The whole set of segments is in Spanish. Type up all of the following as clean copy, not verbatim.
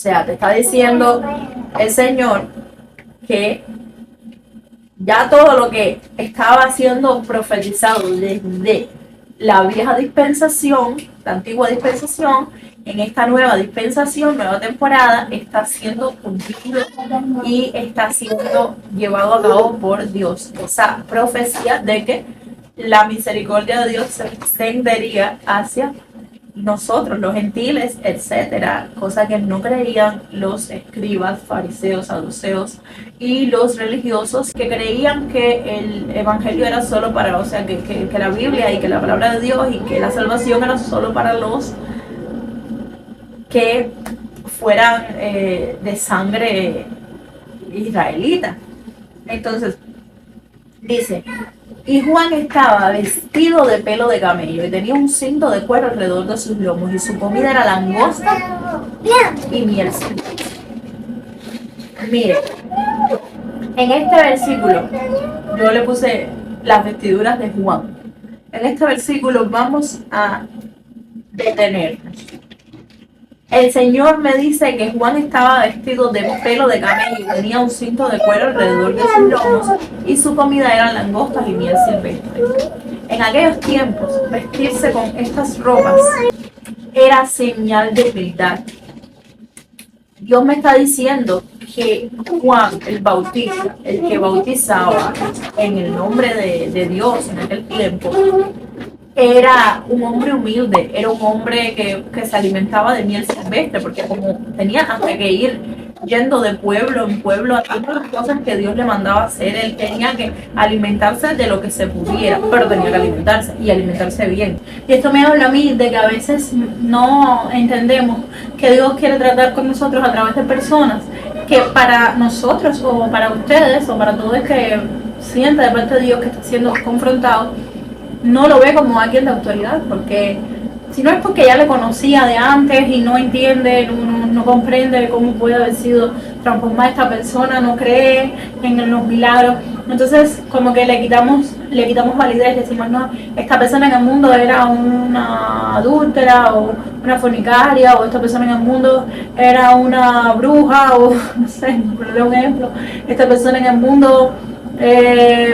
sea, te está diciendo el Señor que ya todo lo que estaba siendo profetizado desde la vieja dispensación, la antigua dispensación, en esta nueva dispensación, nueva temporada, está siendo cumplido y está siendo llevado a cabo por Dios. Esa profecía de que la misericordia de Dios se extendería hacia nosotros, los gentiles, etcétera, cosa que no creían los escribas, fariseos, saduceos y los religiosos, que creían que el evangelio era solo para, o sea, que la Biblia y que la palabra de Dios y que la salvación era solo para los que fueran de sangre israelita. Entonces, dice: y Juan estaba vestido de pelo de camello y tenía un cinto de cuero alrededor de sus lomos, y su comida era langosta y miel. Mire, en este versículo yo le puse las vestiduras de Juan. En este versículo vamos a detenernos. El Señor me dice que Juan estaba vestido de pelo de camello y tenía un cinto de cuero alrededor de sus lomos, y su comida eran langostas y miel silvestre. En aquellos tiempos, vestirse con estas ropas era señal de humildad. Dios me está diciendo que Juan el Bautista, el que bautizaba en el nombre de Dios en aquel tiempo, era un hombre humilde, era un hombre que se alimentaba de miel silvestre, porque como tenía hasta que ir yendo de pueblo en pueblo haciendo las cosas que Dios le mandaba hacer, él tenía que alimentarse de lo que se pudiera, pero tenía que alimentarse y alimentarse bien. Y esto me habla a mí de que a veces no entendemos que Dios quiere tratar con nosotros a través de personas que para nosotros o para ustedes o para todos que siente de parte de Dios que está siendo confrontado, no lo ve como alguien de autoridad, porque si no es porque ya le conocía de antes y no entiende, no comprende cómo puede haber sido transformada esta persona, no cree en los milagros, entonces como que le quitamos validez, decimos: no, esta persona en el mundo era una adúltera o una fornicaria, o esta persona en el mundo era una bruja, o no sé, por dar un ejemplo, esta persona en el mundo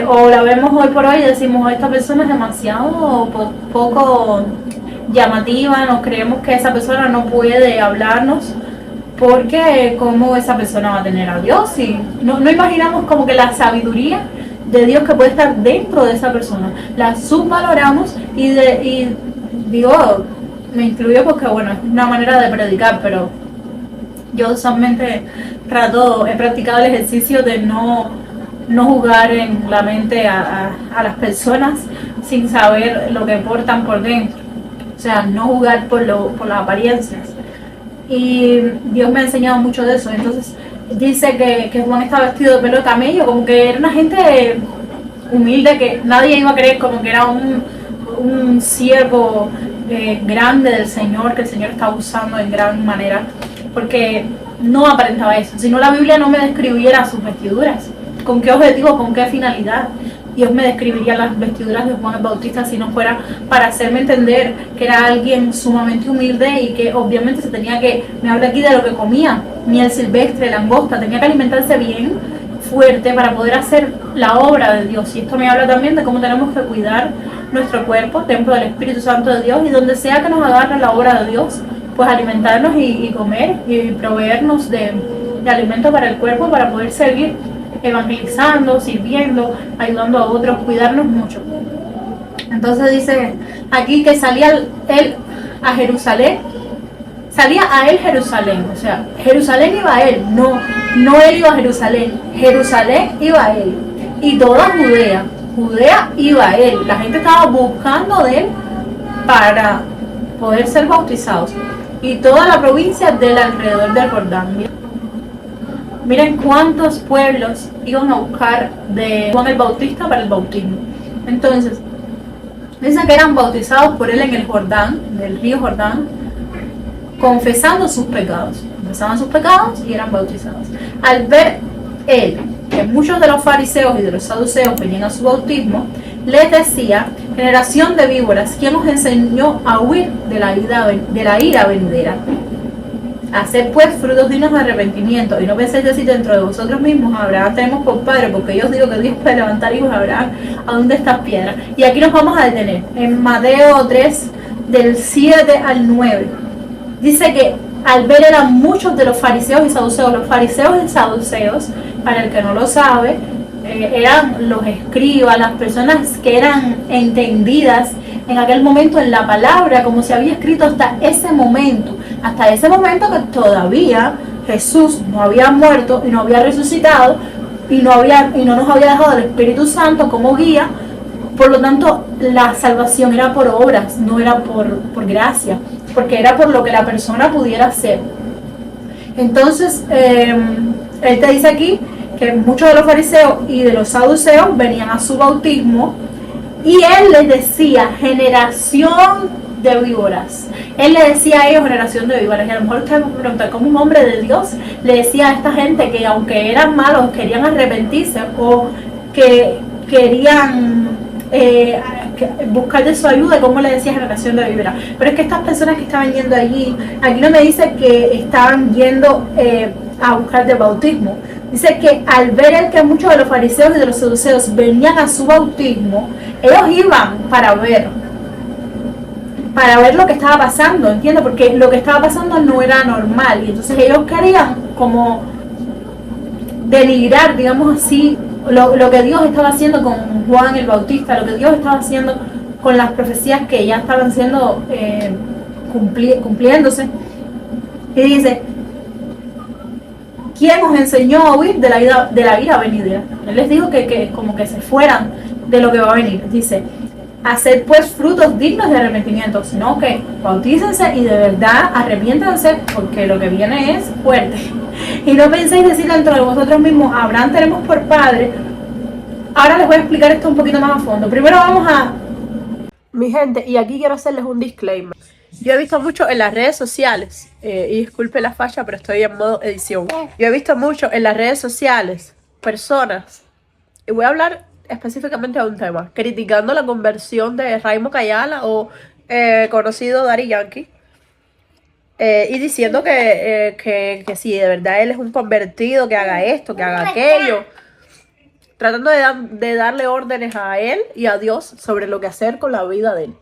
o la vemos hoy por hoy y decimos: esta persona es demasiado poco llamativa, nos creemos que esa persona no puede hablarnos, porque cómo esa persona va a tener a Dios, y no imaginamos como que la sabiduría de Dios que puede estar dentro de esa persona, la subvaloramos y digo, me incluyo porque bueno, es una manera de predicar, pero yo usualmente he practicado el ejercicio de no jugar en la mente a las personas sin saber lo que portan por dentro, o sea, no jugar por las apariencias. Y Dios me ha enseñado mucho de eso. Entonces dice que Juan estaba vestido de pelo de camello, como que era una gente humilde, que nadie iba a creer como que era un siervo grande del Señor, que el Señor estaba usando en gran manera, porque no aparentaba eso. Si no, la Biblia no me describiera sus vestiduras. ¿Con qué objetivo? ¿Con qué finalidad? Dios me describiría las vestiduras de Juan el Bautista si no fuera para hacerme entender que era alguien sumamente humilde y que obviamente me habla aquí de lo que comía: miel silvestre, langosta, tenía que alimentarse bien fuerte para poder hacer la obra de Dios. Y esto me habla también de cómo tenemos que cuidar nuestro cuerpo, templo del Espíritu Santo de Dios, y donde sea que nos agarre la obra de Dios, pues alimentarnos y comer y proveernos de alimento para el cuerpo, para poder seguir evangelizando, sirviendo, ayudando a otros, cuidarnos mucho. Entonces dice aquí que salía él a Jerusalén, salía a él Jerusalén, o sea, Jerusalén iba a él, no él iba a Jerusalén, Jerusalén iba a él, y toda Judea iba a él. La gente estaba buscando de él para poder ser bautizados, y toda la provincia del alrededor del Jordán. Miren cuántos pueblos iban a buscar de Juan el Bautista para el bautismo. Entonces, dice que eran bautizados por él en el Jordán, en el río Jordán, confesando sus pecados. Confesaban sus pecados y eran bautizados. Al ver él que muchos de los fariseos y de los saduceos venían a su bautismo, les decía: generación de víboras, ¿quién os enseñó a huir de la ira venidera? Haced pues frutos dignos de arrepentimiento, y no penséis decir dentro de vosotros mismos: Abraham tenemos por padre, porque yo os digo que Dios puede levantar hijos a Abraham aún de estas piedras. Y aquí nos vamos a detener en Mateo 3, del 7 al 9. Dice que al ver eran muchos de los fariseos y saduceos. Los fariseos y saduceos, para el que no lo sabe, eran los escribas, las personas que eran entendidas en aquel momento en la palabra, como se había escrito hasta ese momento que todavía Jesús no había muerto y no había resucitado y no nos había dejado el Espíritu Santo como guía. Por lo tanto, la salvación era por obras, no era por gracia, porque era por lo que la persona pudiera hacer. Entonces, él te dice aquí que muchos de los fariseos y de los saduceos venían a su bautismo, y él les decía: generación de víboras. Él le decía a ellos: generación de víboras. Y a lo mejor usted me pregunta, ¿cómo un hombre de Dios le decía a esta gente que, aunque eran malos, querían arrepentirse o que querían buscar de su ayuda? ¿Cómo le decía generación de víboras? Pero es que estas personas que estaban yendo allí, aquí no me dice que estaban yendo a buscar de bautismo. Dice que al ver el que muchos de los fariseos y de los saduceos venían a su bautismo, ellos iban para ver lo que estaba pasando, ¿entiendes? Porque lo que estaba pasando no era normal, y entonces ellos querían como denigrar, digamos así, lo que Dios estaba haciendo con Juan el Bautista, lo que Dios estaba haciendo con las profecías que ya estaban siendo cumpliéndose. Y dice: ¿quién os enseñó a huir de la ira venidera? Él les dijo que como que se fueran de lo que va a venir. Dice: haced pues frutos dignos de arrepentimiento, sino que bautícense y de verdad arrepiéntanse, porque lo que viene es fuerte. Y no penséis decir dentro de vosotros mismos: Abraham tenemos por padre. Ahora les voy a explicar esto un poquito más a fondo. Primero vamos a... Mi gente, y aquí quiero hacerles un disclaimer. Yo he visto mucho en las redes sociales, y disculpe la falla, pero estoy en modo edición. Yo he visto mucho en las redes sociales personas, y voy a hablar específicamente de un tema, criticando la conversión de Raimo Kayala, o conocido Daddy Yankee, y diciendo que si de verdad él es un convertido, que haga esto, que haga aquello, tratando de darle órdenes a él y a Dios sobre lo que hacer con la vida de él.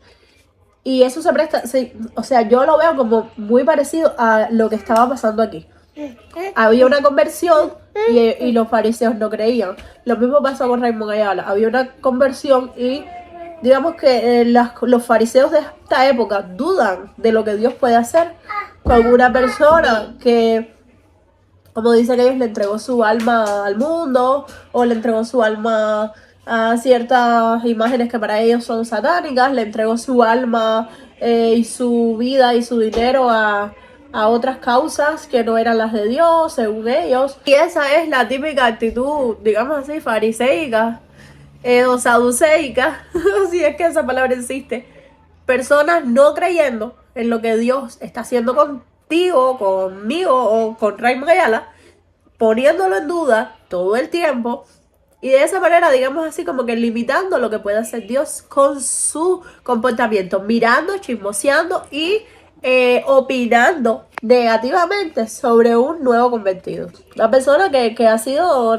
Y eso se presta, sí, o sea, yo lo veo como muy parecido a lo que estaba pasando aquí. Había una conversión y los fariseos no creían. Lo mismo pasó con Raimo Kayala. Había una conversión y digamos que los fariseos de esta época dudan de lo que Dios puede hacer con una persona que, como dice que Dios le entregó su alma al mundo, o le entregó su alma a ciertas imágenes que para ellos son satánicas, le entregó su alma y su vida y su dinero a otras causas que no eran las de Dios, según ellos. Y esa es la típica actitud, digamos así, fariseica o saduceica, si es que esa palabra existe. Personas no creyendo en lo que Dios está haciendo contigo, conmigo o con Raimo Kayala, poniéndolo en duda todo el tiempo. Y de esa manera, digamos así, como que limitando lo que puede hacer Dios con su comportamiento, mirando, chismoseando y opinando negativamente sobre un nuevo convertido. La persona que ha sido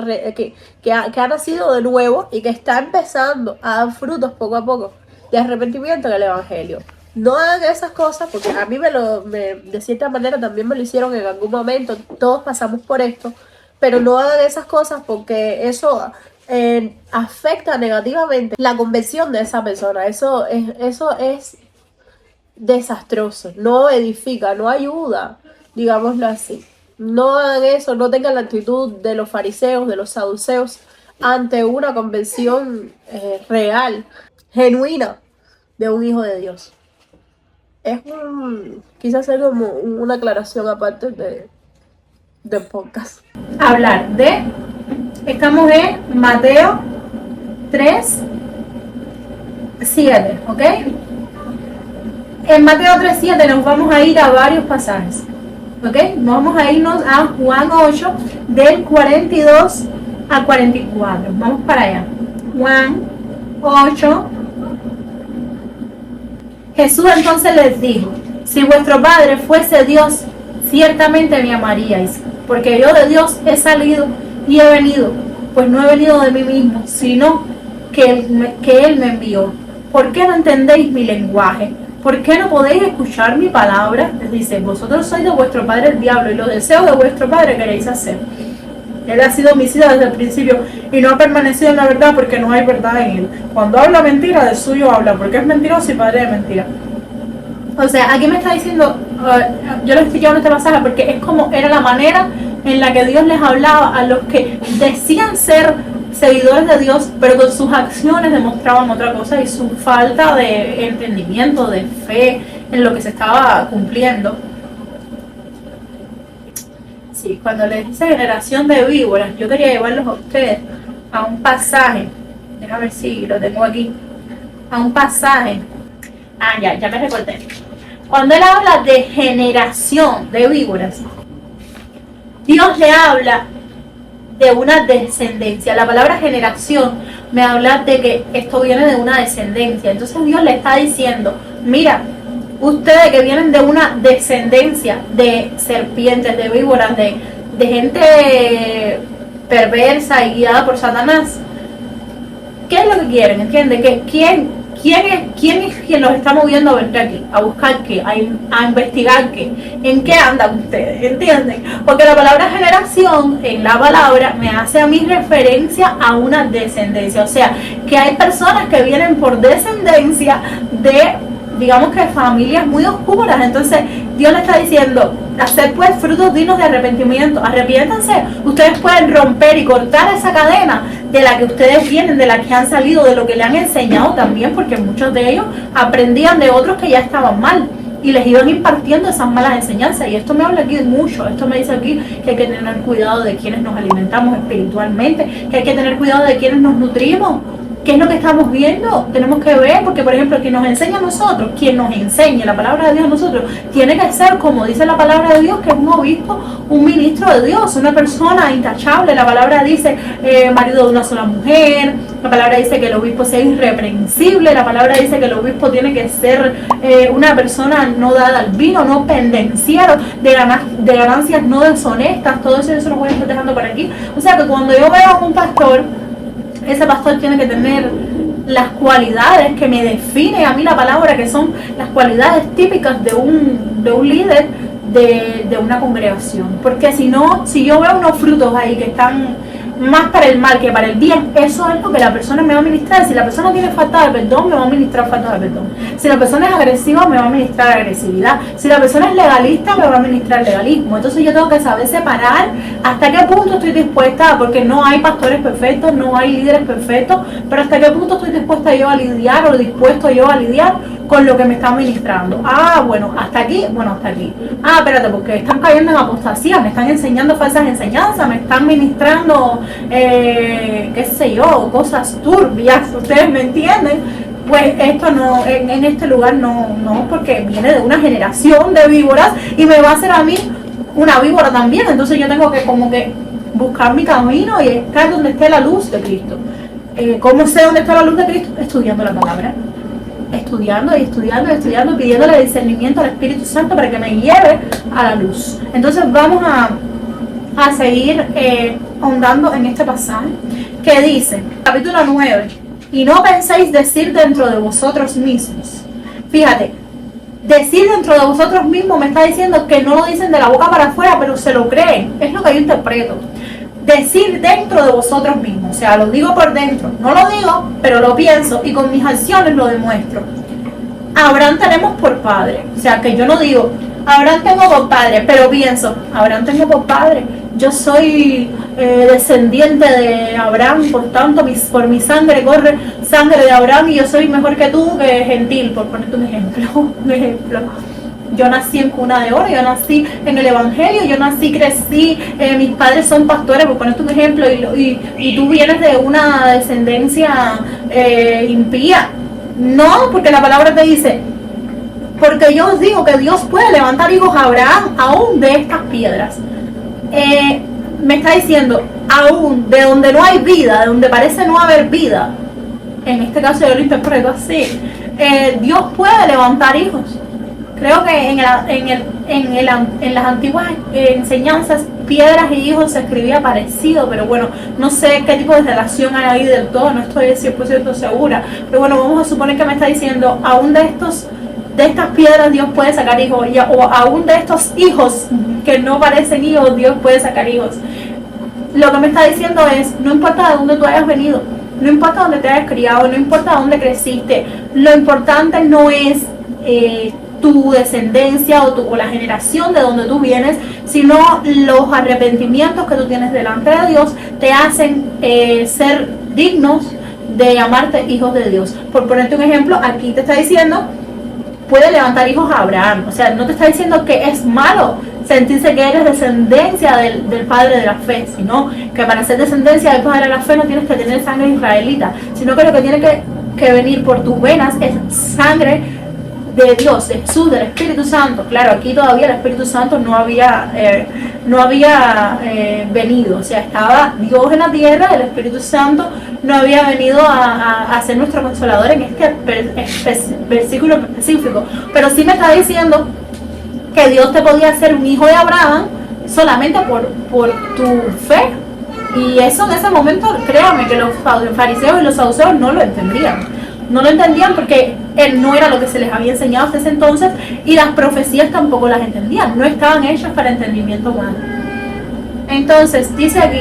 que ha nacido de nuevo y que está empezando a dar frutos poco a poco de arrepentimiento en el Evangelio. No hagan esas cosas, porque a mí de cierta manera también me lo hicieron en algún momento. Todos pasamos por esto, pero no hagan esas cosas, porque eso afecta negativamente la conversión de esa persona. Eso es desastroso, no edifica, no ayuda, digámoslo así. No hagan eso, no tengan la actitud de los fariseos, de los saduceos, ante una conversión real, genuina, de un hijo de Dios. Es quizás hacer como una aclaración aparte del podcast. Hablar de... Estamos en Mateo 3, 7, ¿ok? En Mateo 3, 7 nos vamos a ir a varios pasajes, ¿ok? Vamos a irnos a Juan 8, del 42 al 44. Vamos para allá. Juan 8. Jesús entonces les dijo: si vuestro Padre fuese Dios, ciertamente me amaríais, porque yo de Dios he salido y he venido, pues no he venido de mí mismo, sino que Él me envió. ¿Por qué no entendéis mi lenguaje? ¿Por qué no podéis escuchar mi palabra? Les dice, vosotros sois de vuestro padre el diablo, y los deseos de vuestro padre queréis hacer. Él ha sido homicida desde el principio y no ha permanecido en la verdad, porque no hay verdad en él. Cuando habla mentira, de suyo habla, porque es mentiroso y padre de mentira. O sea, aquí me está diciendo, yo lo estoy llevando este pasaje porque es como era la manera en la que Dios les hablaba a los que decían ser seguidores de Dios, pero con sus acciones demostraban otra cosa, y su falta de entendimiento, de fe en lo que se estaba cumpliendo. Sí, cuando les dice generación de víboras, yo quería llevarlos a ustedes a un pasaje, déjame ver si lo tengo aquí, a un pasaje. Ya me recordé. Cuando él habla de generación de víboras, Dios le habla de una descendencia. La palabra generación me habla de que esto viene de una descendencia. Entonces Dios le está diciendo, mira, ustedes que vienen de una descendencia de serpientes, de víboras, de gente perversa y guiada por Satanás, ¿qué es lo que quieren? ¿Entienden? Que ¿Quién es quien los está moviendo a venir aquí? A buscar qué, a investigar qué, en qué andan ustedes, ¿entienden? Porque la palabra generación en la palabra me hace a mí referencia a una descendencia. O sea, que hay personas que vienen por descendencia de, digamos que familias muy oscuras. Entonces Dios le está diciendo, hacer pues frutos dignos de arrepentimiento, arrepiéntanse. Ustedes pueden romper y cortar esa cadena de la que ustedes vienen, de la que han salido, de lo que le han enseñado también, porque muchos de ellos aprendían de otros que ya estaban mal y les iban impartiendo esas malas enseñanzas. Y esto me habla aquí mucho, esto me dice aquí que hay que tener cuidado de quienes nos alimentamos espiritualmente, que hay que tener cuidado de quienes nos nutrimos. ¿Qué es lo que estamos viendo? Tenemos que ver, porque por ejemplo, quien nos enseña a nosotros, quien nos enseña la palabra de Dios a nosotros, tiene que ser, como dice la palabra de Dios, que es un obispo, un ministro de Dios, una persona intachable. La palabra dice marido de una sola mujer, la palabra dice que el obispo sea irreprensible, la palabra dice que el obispo tiene que ser una persona no dada al vino, no pendenciero, de ganancias no deshonestas. Todo eso lo voy a estar dejando por aquí. O sea que cuando yo veo a un pastor, ese pastor tiene que tener las cualidades que me define a mí la palabra, que son las cualidades típicas de un líder de una congregación. Porque si no, si yo veo unos frutos ahí que están más para el mal que para el bien, eso es lo que la persona me va a ministrar. Si la persona tiene falta de perdón, me va a ministrar falta de perdón. Si la persona es agresiva, me va a ministrar agresividad. Si la persona es legalista, me va a ministrar legalismo. Entonces yo tengo que saber separar hasta qué punto estoy dispuesta, porque no hay pastores perfectos, no hay líderes perfectos, pero hasta qué punto estoy dispuesta yo a lidiar, o dispuesto yo a lidiar con lo que me están ministrando. Bueno, hasta aquí. Espérate, porque están cayendo en apostasía, me están enseñando falsas enseñanzas, me están ministrando qué sé yo, cosas turbias, ustedes me entienden. Pues esto no, en este lugar no, porque viene de una generación de víboras y me va a hacer a mí una víbora también. Entonces yo tengo que como que buscar mi camino y estar donde esté la luz de Cristo. ¿Cómo sé dónde está la luz de Cristo? Estudiando la palabra, estudiando, pidiéndole discernimiento al Espíritu Santo para que me lleve a la luz. Entonces vamos a seguir ahondando en este pasaje que dice, capítulo 9, y no penséis decir dentro de vosotros mismos. Fíjate, decir dentro de vosotros mismos me está diciendo que no lo dicen de la boca para afuera, pero se lo creen. Es lo que yo interpreto. Decir dentro de vosotros mismos, o sea, lo digo por dentro, no lo digo, pero lo pienso y con mis acciones lo demuestro. Abraham tenemos por padre, o sea, que yo no digo Abraham tengo por padre, pero pienso, Abraham tengo por padre, yo soy descendiente de Abraham, por tanto por mi sangre corre sangre de Abraham y yo soy mejor que tú, que gentil, por ponerte un ejemplo. Yo nací en cuna de oro, yo nací en el evangelio, yo nací, crecí, mis padres son pastores, por ponerte un ejemplo, y tú vienes de una descendencia impía. No, porque la palabra te dice, porque yo os digo que Dios puede levantar hijos a Abraham aún de estas piedras. Me está diciendo, aún de donde no hay vida, de donde parece no haber vida, en este caso yo lo interpreto así, Dios puede levantar hijos. Creo que en las antiguas enseñanzas, piedras y hijos se escribía parecido, pero bueno, no sé qué tipo de relación hay ahí del todo, no estoy 100% segura. Pero bueno, vamos a suponer que me está diciendo, aún de estas piedras Dios puede sacar hijos, o aún de estos hijos que no parecen hijos, Dios puede sacar hijos. Lo que me está diciendo es, no importa de dónde tú hayas venido, no importa dónde te hayas criado, no importa dónde creciste, lo importante no es tu descendencia o la generación de donde tú vienes, sino los arrepentimientos que tú tienes delante de Dios te hacen ser dignos de llamarte hijos de Dios. Por ponerte un ejemplo, aquí te está diciendo, puede levantar hijos a Abraham. O sea, no te está diciendo que es malo sentirse que eres descendencia del padre de la fe, sino que para ser descendencia del padre de la fe no tienes que tener sangre israelita, sino que lo que tiene que venir por tus venas es sangre de Dios, de Jesús, del Espíritu Santo. Claro, aquí todavía el Espíritu Santo no había venido, o sea, estaba Dios en la tierra, el Espíritu Santo no había venido a ser nuestro consolador en este versículo específico, pero sí me está diciendo que Dios te podía hacer un hijo de Abraham solamente por tu fe. Y eso en ese momento, créame que los fariseos y los saduceos no lo entendían. No lo entendían porque él no era lo que se les había enseñado hasta ese entonces, y las profecías tampoco las entendían, no estaban hechas para entendimiento humano. Entonces, dice aquí,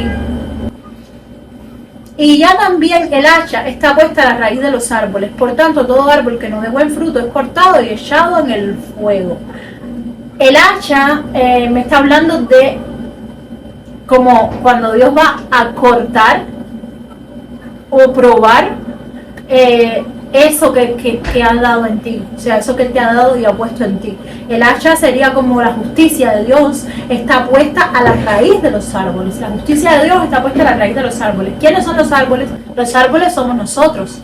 y ya también el hacha está puesta a la raíz de los árboles, por tanto todo árbol que no dé buen fruto es cortado y echado en el fuego. El hacha me está hablando de como cuando Dios va a cortar o probar eso que ha dado en ti, o sea, eso que te ha dado y ha puesto en ti. El hacha sería como la justicia de Dios está puesta a la raíz de los árboles. La justicia de Dios está puesta a la raíz de los árboles. ¿Quiénes son los árboles? Los árboles somos nosotros.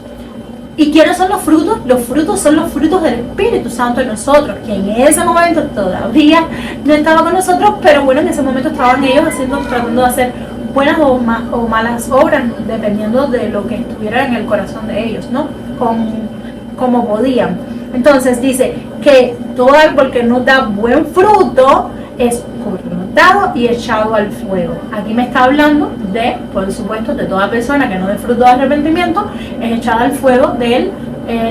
¿Y quiénes son los frutos? Los frutos son los frutos del Espíritu Santo en nosotros, que en ese momento todavía no estaba con nosotros, pero bueno, en ese momento estaban ellos tratando de hacer buenas o malas obras, dependiendo de lo que estuviera en el corazón de ellos, ¿no? Como podían. Entonces dice que todo árbol que no da buen fruto es cortado y echado al fuego. Aquí me está hablando de, por supuesto, de toda persona que no dé fruto de arrepentimiento, es echada al fuego del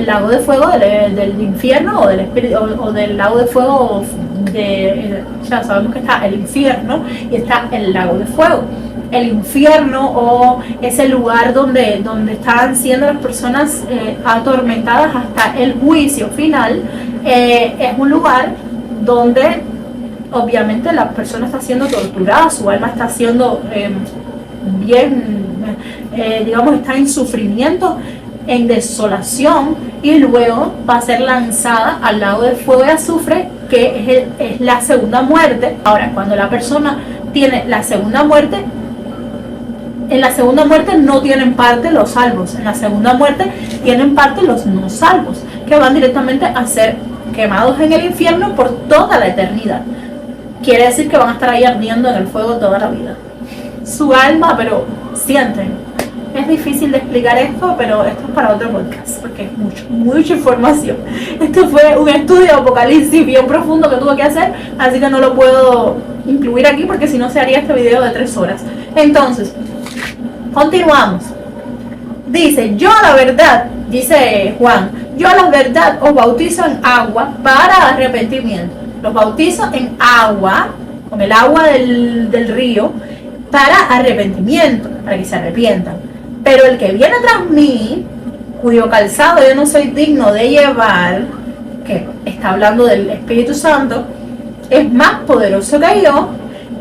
lago de fuego del infierno, o del espíritu, o del lago de fuego ya sabemos que está el infierno y está el lago de fuego. El infierno, o ese lugar donde están siendo las personas atormentadas hasta el juicio final, es un lugar donde obviamente la persona está siendo torturada, su alma está siendo digamos, está en sufrimiento, en desolación, y luego va a ser lanzada al lago de fuego y azufre, que es la segunda muerte. Ahora, cuando la persona tiene la segunda muerte, en la segunda muerte no tienen parte los salvos, en la segunda muerte tienen parte los no salvos, que van directamente a ser quemados en el infierno por toda la eternidad. Quiere decir que van a estar ahí ardiendo en el fuego toda la vida. Su alma, pero sienten. Es difícil de explicar esto, pero esto es para otro podcast, porque es mucha información. Esto fue un estudio de Apocalipsis bien profundo que tuve que hacer, así que no lo puedo incluir aquí, porque si no se haría este video de 3 horas. Entonces, continuamos. Dice, yo a la verdad, dice Juan, yo a la verdad os bautizo en agua para arrepentimiento. Los bautizo en agua, con el agua del río, para arrepentimiento, para que se arrepientan. Pero el que viene tras mí, cuyo calzado yo no soy digno de llevar, que está hablando del Espíritu Santo, es más poderoso que yo.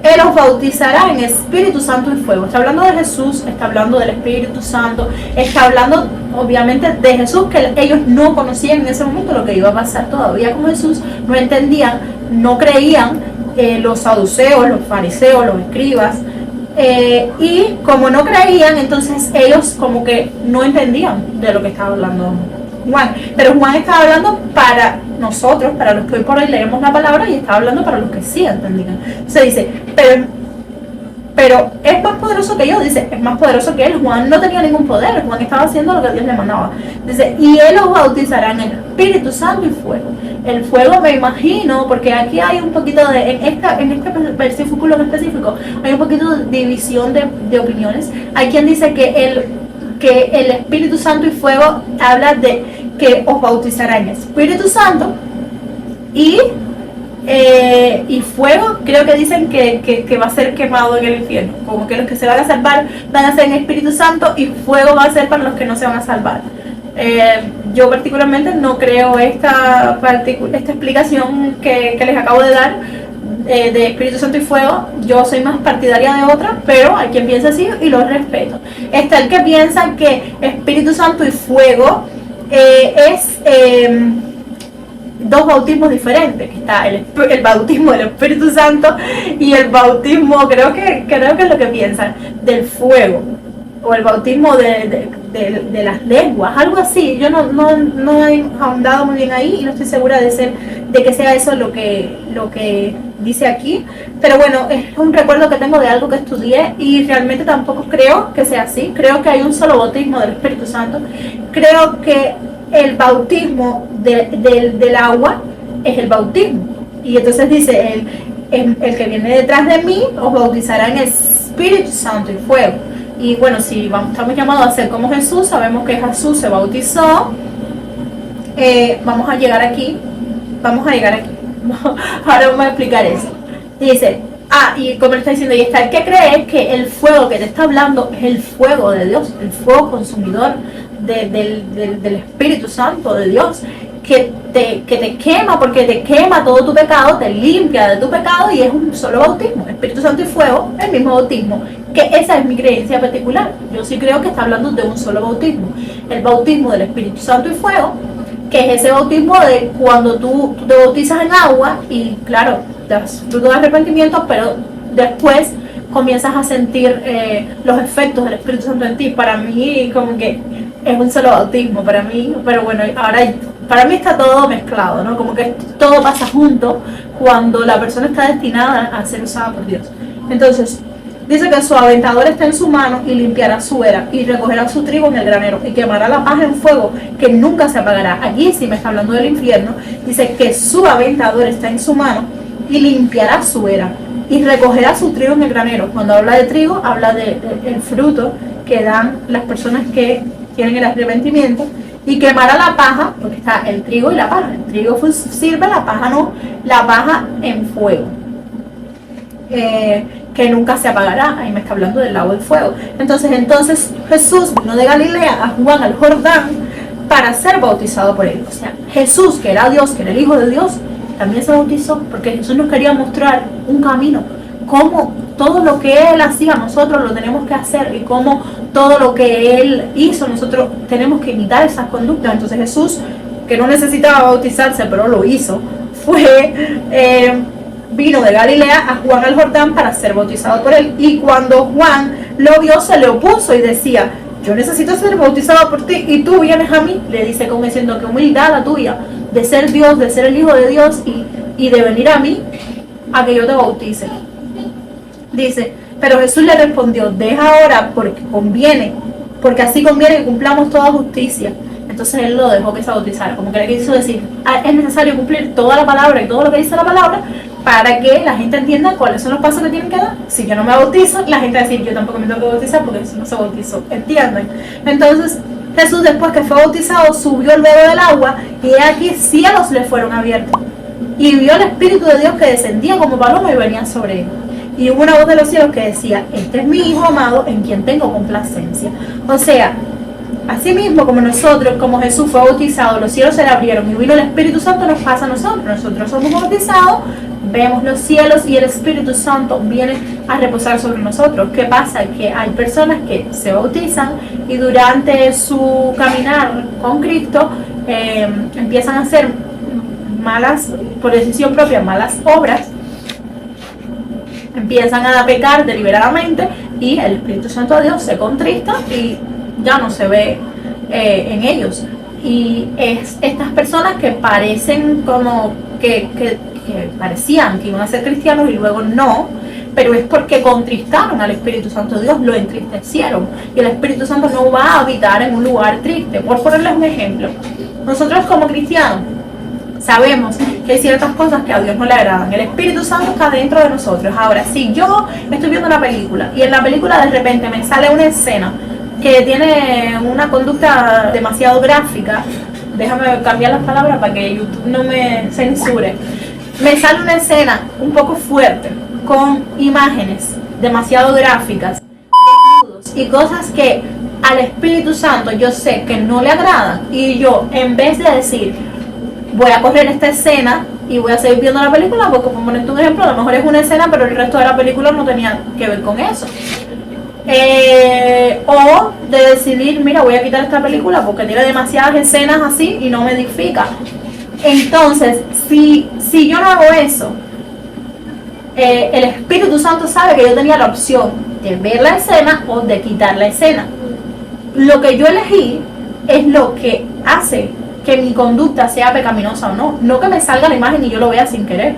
Él os bautizará en Espíritu Santo y fuego. Está hablando de Jesús, está hablando del Espíritu Santo, está hablando obviamente de Jesús, que ellos no conocían en ese momento lo que iba a pasar todavía con Jesús, no entendían, no creían, los saduceos, los fariseos, los escribas, y como no creían, entonces ellos como que no entendían de lo que estaba hablando Juan. Pero Juan estaba hablando para nosotros, para los que hoy por hoy leemos la palabra, y estaba hablando para los que sí entendían. Se dice, pero es más poderoso que yo, dice, es más poderoso que él. Juan no tenía ningún poder, Juan estaba haciendo lo que Dios le mandaba. Dice, y él os bautizará en el Espíritu Santo y fuego. El fuego me imagino, porque aquí hay un poquito de, en este versículo en específico, hay un poquito de división de opiniones. Hay quien dice que el Espíritu Santo y fuego habla de que os bautizará en Espíritu Santo y fuego. Creo que dicen que va a ser quemado en el infierno, como que los que se van a salvar van a ser en Espíritu Santo y fuego va a ser para los que no se van a salvar. Yo particularmente no creo esta explicación que les acabo de dar de Espíritu Santo y fuego. Yo soy más partidaria de otra, pero hay quien piensa así y lo respeto. Está el que piensa que Espíritu Santo y fuego es dos bautismos diferentes, que está el bautismo del Espíritu Santo y el bautismo, creo que es lo que piensan, del fuego, o el bautismo de las lenguas, algo así. Yo no he ahondado muy bien ahí y no estoy segura de que sea eso lo que dice aquí, pero bueno, es un recuerdo que tengo de algo que estudié y realmente tampoco creo que sea así. Creo que hay un solo bautismo del Espíritu Santo. Creo que el bautismo del agua es el bautismo, y entonces dice el que viene detrás de mí os bautizará en Espíritu Santo y fuego. Y bueno, si estamos llamados a ser como Jesús, sabemos que Jesús se bautizó. Vamos a llegar aquí. Ahora vamos a explicar eso. Dice, y como le está diciendo, y está el que cree que el fuego que te está hablando es el fuego de Dios, el fuego consumidor del Espíritu Santo de Dios, que te quema, porque te quema todo tu pecado, te limpia de tu pecado, y es un solo bautismo, Espíritu Santo y fuego, el mismo bautismo. Que esa es mi creencia particular. Yo sí creo que está hablando de un solo bautismo, el bautismo del Espíritu Santo y fuego, que es ese bautismo de cuando tú te bautizas en agua y claro, das fruto de arrepentimiento, pero después comienzas a sentir los efectos del Espíritu Santo en ti. Para mí como que es un solo bautismo para mí, pero bueno, ahora para mí está todo mezclado, ¿no? Como que todo pasa junto cuando la persona está destinada a ser usada por Dios. Entonces dice que su aventador está en su mano y limpiará su era y recogerá su trigo en el granero y quemará la paja en fuego que nunca se apagará. Aquí sí me está hablando del infierno. Dice que su aventador está en su mano y limpiará su era y recogerá su trigo en el granero. Cuando habla de trigo, habla del fruto que dan las personas que tienen el arrepentimiento, y quemará la paja, porque está el trigo y la paja. El trigo sirve, la paja no, la paja en fuego. Que nunca se apagará. Ahí me está hablando del lago del fuego. Entonces Jesús vino de Galilea a Juan al Jordán para ser bautizado por él. O sea, Jesús, que era Dios, que era el Hijo de Dios, también se bautizó, porque Jesús nos quería mostrar un camino, cómo todo lo que Él hacía nosotros lo tenemos que hacer, y cómo todo lo que Él hizo nosotros tenemos que imitar esas conductas. Entonces Jesús, que no necesitaba bautizarse, pero lo hizo, vino de Galilea a Juan al Jordán para ser bautizado por él. Y cuando Juan lo vio, se le opuso y decía: yo necesito ser bautizado por ti y tú vienes a mí. Le dice como diciendo: que humildad la tuya de ser Dios, de ser el Hijo de Dios y de venir a mí a que yo te bautice. Dice, pero Jesús le respondió: deja ahora, porque conviene, porque así conviene que cumplamos toda justicia. Entonces él lo dejó que se bautizara, como que le quiso decir: es necesario cumplir toda la palabra y todo lo que dice la palabra para que la gente entienda cuáles son los pasos que tienen que dar. Si yo no me bautizo, la gente va a decir: yo tampoco me tengo que bautizar porque Jesús no se bautizó. ¿Entienden? Entonces Jesús, después que fue bautizado, subió luego del agua, y aquí cielos le fueron abiertos, y vio el Espíritu de Dios que descendía como paloma y venía sobre él. Y hubo una voz de los cielos que decía: este es mi Hijo amado, en quien tengo complacencia. O sea, así mismo como nosotros, como Jesús fue bautizado, los cielos se le abrieron y vino el Espíritu Santo, nos pasa a nosotros. Nosotros somos bautizados, vemos los cielos y el Espíritu Santo viene a reposar sobre nosotros. ¿Qué pasa? Que hay personas que se bautizan y durante su caminar con Cristo empiezan a hacer malas, por decisión propia, malas obras, empiezan a pecar deliberadamente, y el Espíritu Santo de Dios se contrista y ya no se ve en ellos. Y es estas personas que parecen como que parecían que iban a ser cristianos y luego no, pero es porque contristaron al Espíritu Santo. Dios lo entristecieron y el Espíritu Santo no va a habitar en un lugar triste. Por ponerles un ejemplo, nosotros como cristianos sabemos que hay ciertas cosas que a Dios no le agradan. El Espíritu Santo está dentro de nosotros. Ahora, si yo estoy viendo una película y en la película de repente me sale una escena que tiene una conducta demasiado gráfica, déjame cambiar las palabras para que YouTube no me censure, me sale una escena un poco fuerte, con imágenes demasiado gráficas, desnudos y cosas que al Espíritu Santo yo sé que no le agradan, y yo, en vez de decir voy a correr esta escena y voy a seguir viendo la película, porque por ponerte un ejemplo, a lo mejor es una escena pero el resto de la película no tenía que ver con eso, o de decidir, mira, voy a quitar esta película porque tiene demasiadas escenas así y no me edifica. Entonces, si yo no hago eso, el Espíritu Santo sabe que yo tenía la opción de ver la escena o de quitar la escena. Lo que yo elegí es lo que hace que mi conducta sea pecaminosa o no, no que me salga la imagen y yo lo vea sin querer.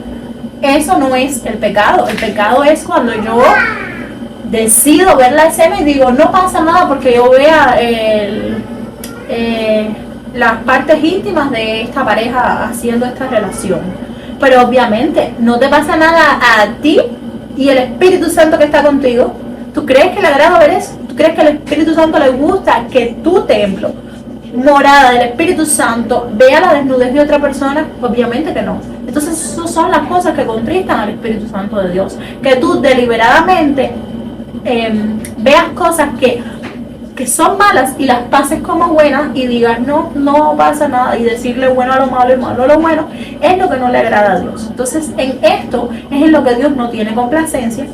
Eso no es el pecado. El pecado es cuando yo decido ver la escena y digo, no pasa nada porque yo vea las partes íntimas de esta pareja haciendo esta relación. Pero obviamente no te pasa nada a ti y el Espíritu Santo que está contigo. ¿Tú crees que le agrada ver eso? ¿Tú crees que al Espíritu Santo le gusta que tu templo, morada del Espíritu Santo, vea la desnudez de otra persona? Obviamente que no. Entonces esas son las cosas que contristan al Espíritu Santo de Dios, que tú deliberadamente veas cosas que son malas y las pases como buenas y digas no pasa nada, y decirle bueno a lo malo y malo a lo bueno, es lo que no le agrada a Dios. Entonces en esto es en lo que Dios no tiene complacencia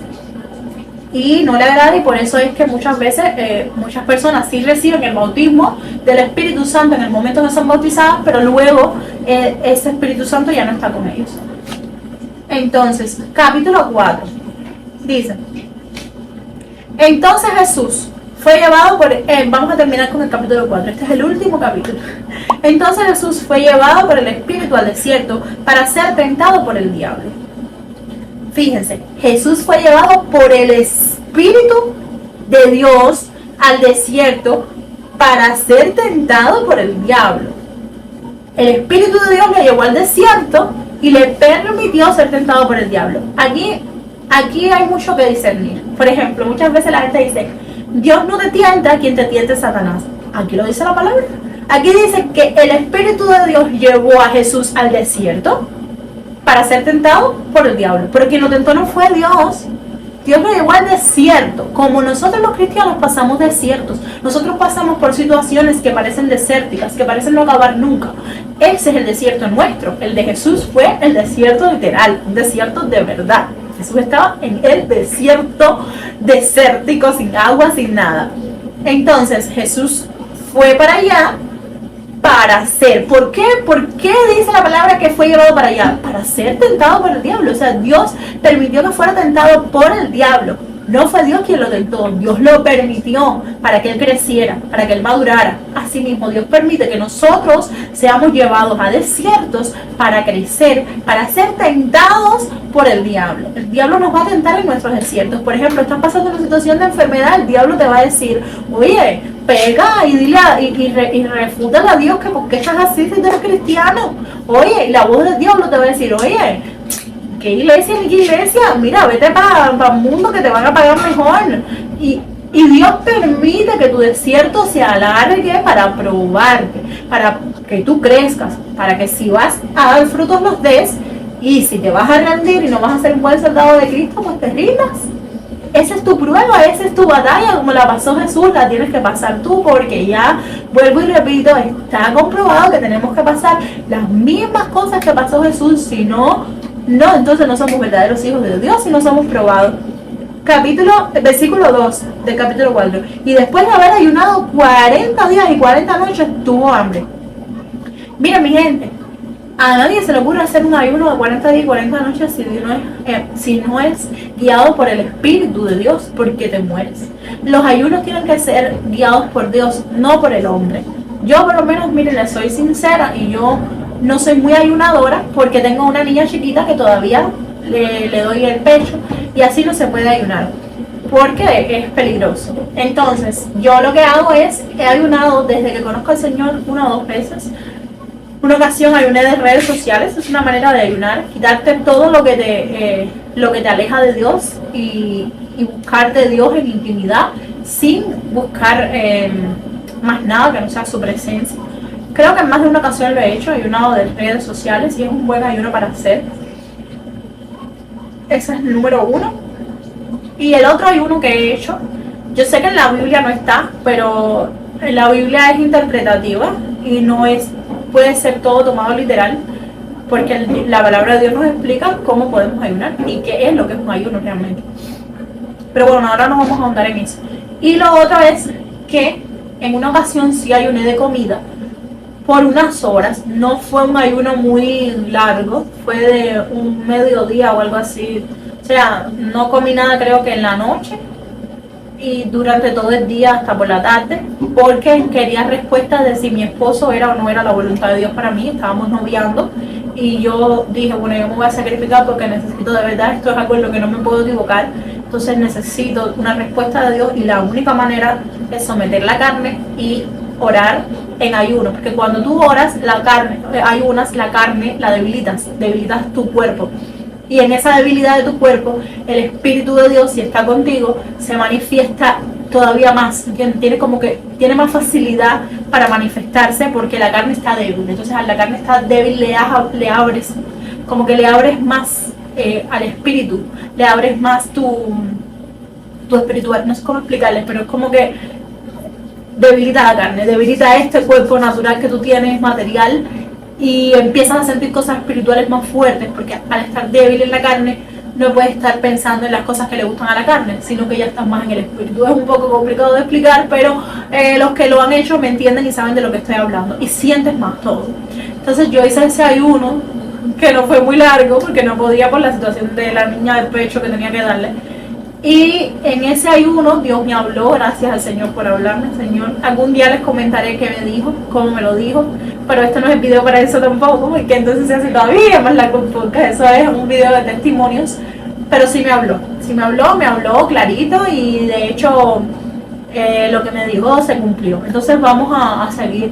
y no le agrada, y por eso es que muchas veces muchas personas sí reciben el bautismo del Espíritu Santo en el momento que son bautizadas, pero luego ese Espíritu Santo ya no está con ellos. Entonces, capítulo 4 dice: entonces Jesús fue llevado por... vamos a terminar con el capítulo 4. Este es el último capítulo. Entonces Jesús fue llevado por el Espíritu al desierto para ser tentado por el diablo. Fíjense, Jesús fue llevado por el Espíritu de Dios al desierto para ser tentado por el diablo. El Espíritu de Dios le llevó al desierto y le permitió ser tentado por el diablo. Aquí hay mucho que discernir. Por ejemplo, muchas veces la gente dice, Dios no te tienta a quien te tiente Satanás. Aquí lo dice la palabra. Aquí dice que el Espíritu de Dios llevó a Jesús al desierto para ser tentado por el diablo. Pero quien lo tentó no fue Dios. Dios lo llevó al desierto. Como nosotros los cristianos pasamos desiertos, nosotros pasamos por situaciones que parecen desérticas, que parecen no acabar nunca. Ese es el desierto nuestro. El de Jesús fue el desierto literal, un desierto de verdad. Jesús estaba en el desierto desértico, sin agua, sin nada. Entonces Jesús fue para allá para ser. ¿Por qué? ¿Por qué dice la palabra que fue llevado para allá? Para ser tentado por el diablo. O sea, Dios permitió que fuera tentado por el diablo. No fue Dios quien lo tentó, Dios lo permitió para que él creciera, para que él madurara. Asimismo, Dios permite que nosotros seamos llevados a desiertos para crecer, para ser tentados por el diablo. El diablo nos va a tentar en nuestros desiertos. Por ejemplo, estás pasando una situación de enfermedad, el diablo te va a decir, oye, pega y dile y refútale a Dios que por qué estás así si tú eres cristiano. Oye, y la voz del diablo te va a decir, oye, ¿qué iglesia ni qué iglesia? Mira, vete para el mundo que te van a pagar mejor. Y Dios permite que tu desierto se alargue para probarte, para que tú crezcas, para que si vas a dar frutos los des, y si te vas a rendir y no vas a ser un buen soldado de Cristo, pues te rindas. Esa es tu prueba, esa es tu batalla, como la pasó Jesús, la tienes que pasar tú, porque ya, vuelvo y repito, está comprobado que tenemos que pasar las mismas cosas que pasó Jesús, si no, entonces no somos verdaderos hijos de Dios y no somos probados. Versículo 2 del capítulo 4. Y después de haber ayunado 40 días y 40 noches, tuvo hambre. Mira, mi gente, a nadie se le ocurre hacer un ayuno de 40 días y 40 noches si no es guiado por el Espíritu de Dios, porque te mueres. Los ayunos tienen que ser guiados por Dios, no por el hombre. Yo por lo menos, miren, les soy sincera, y yo no soy muy ayunadora porque tengo una niña chiquita que todavía le doy el pecho. y así no se puede ayunar porque es peligroso. Entonces, yo lo que hago es, he ayunado desde que conozco al Señor 1 o 2 veces. Una ocasión ayuné de redes sociales, es una manera de ayunar, quitarte todo lo que te aleja de Dios y buscar de Dios en intimidad, sin buscar más nada que no sea su presencia. Creo que en más de una ocasión lo he hecho, ayunado de redes sociales, y es un buen ayuno para hacer. Ese es el número 1. Y el otro ayuno que he hecho, yo sé que en la Biblia no está, pero en la Biblia es interpretativa y no es, puede ser todo tomado literal, porque la palabra de Dios nos explica cómo podemos ayunar y qué es lo que es un ayuno realmente. Pero bueno, ahora no vamos a ahondar en eso. Y lo otro es que en una ocasión sí ayuné de comida por unas horas. No fue un ayuno muy largo, fue de un mediodía o algo así. O sea, no comí nada creo que en la noche y durante todo el día hasta por la tarde, porque quería respuestas de si mi esposo era o no era la voluntad de Dios para mí. Estábamos noviando y yo dije, bueno, yo me voy a sacrificar porque necesito de verdad, esto es algo en lo que no me puedo equivocar, entonces necesito una respuesta de Dios, y la única manera es someter la carne y orar en ayuno, porque cuando tú oras la carne, ayunas la carne, la debilitas tu cuerpo. Y en esa debilidad de tu cuerpo, el Espíritu de Dios, si está contigo, se manifiesta todavía más. Tiene más facilidad para manifestarse porque la carne está débil. Entonces, a la carne está débil le abres, como que le abres más al Espíritu, le abres más tu espiritual. No sé cómo explicarles, pero es como que debilita la carne, debilita este cuerpo natural que tú tienes, material, y empiezas a sentir cosas espirituales más fuertes, porque al estar débil en la carne no puedes estar pensando en las cosas que le gustan a la carne, sino que ya estás más en el espíritu. Es un poco complicado de explicar, pero los que lo han hecho me entienden y saben de lo que estoy hablando, y sientes más todo. Entonces yo hice ese ayuno, que no fue muy largo porque no podía por la situación de la niña del pecho que tenía que darle. Y en ese ayuno Dios me habló, gracias al Señor por hablarme, Señor. Algún día les comentaré qué me dijo, cómo me lo dijo, pero este no es el video para eso tampoco, porque entonces se hace todavía más largo el podcast. Eso es un video de testimonios, pero sí me habló clarito, y de hecho lo que me dijo se cumplió. Entonces vamos a seguir.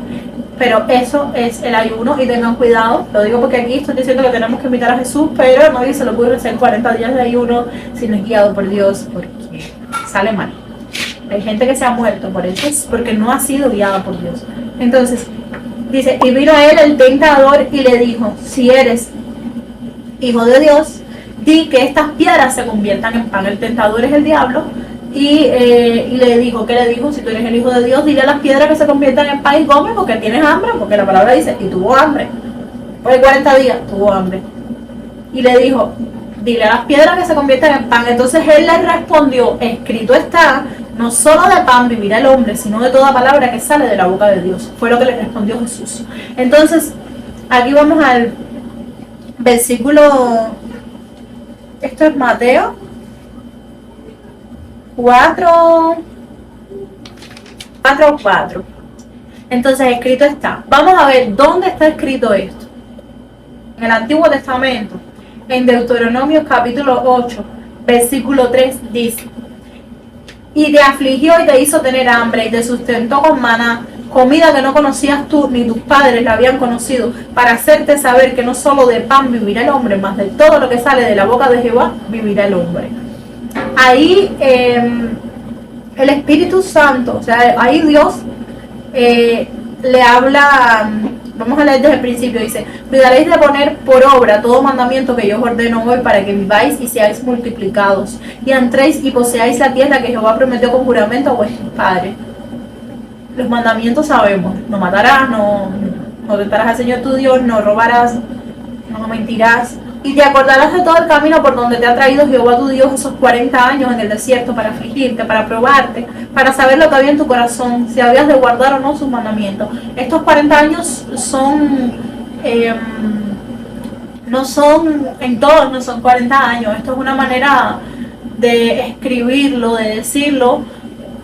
Pero eso es el ayuno, y tengan cuidado, lo digo porque aquí estoy diciendo que tenemos que imitar a Jesús, pero nadie se le ocurre hacer 40 días de ayuno si no es guiado por Dios, porque sale mal. Hay gente que se ha muerto por eso, porque no ha sido guiada por Dios. Entonces, dice, y vino a él el tentador y le dijo, si eres hijo de Dios, di que estas piedras se conviertan en pan. El tentador es el diablo. Y le dijo, ¿qué le dijo? Si tú eres el hijo de Dios, dile a las piedras que se conviertan en pan y come, porque tienes hambre, porque la palabra dice, y tuvo hambre. Después de 40 días tuvo hambre. Y le dijo, dile a las piedras que se conviertan en pan. Entonces él le respondió, escrito está, no solo de pan vivirá el hombre, sino de toda palabra que sale de la boca de Dios. Fue lo que le respondió Jesús. Entonces, aquí vamos al versículo, esto es Mateo 4. Entonces escrito está. Vamos a ver dónde está escrito esto. En el Antiguo Testamento, en Deuteronomio capítulo 8, versículo 3 dice, y te afligió y te hizo tener hambre y te sustentó con maná, comida que no conocías tú ni tus padres la habían conocido, para hacerte saber que no solo de pan vivirá el hombre, mas de todo lo que sale de la boca de Jehová vivirá el hombre. Ahí el Espíritu Santo, o sea, ahí Dios le habla, vamos a leer desde el principio, dice, cuidaréis de poner por obra todo mandamiento que yo os ordeno hoy, para que viváis y seáis multiplicados, y entréis y poseáis la tierra que Jehová prometió con juramento a vuestros padres. Los mandamientos sabemos, no matarás, no tentarás al Señor tu Dios, no robarás, no mentirás, y te acordarás de todo el camino por donde te ha traído Jehová tu Dios esos 40 años en el desierto, para afligirte, para probarte, para saber lo que había en tu corazón, si habías de guardar o no sus mandamientos. Estos 40 años son, no son, en todos no son 40 años. Esto es una manera de escribirlo, de decirlo,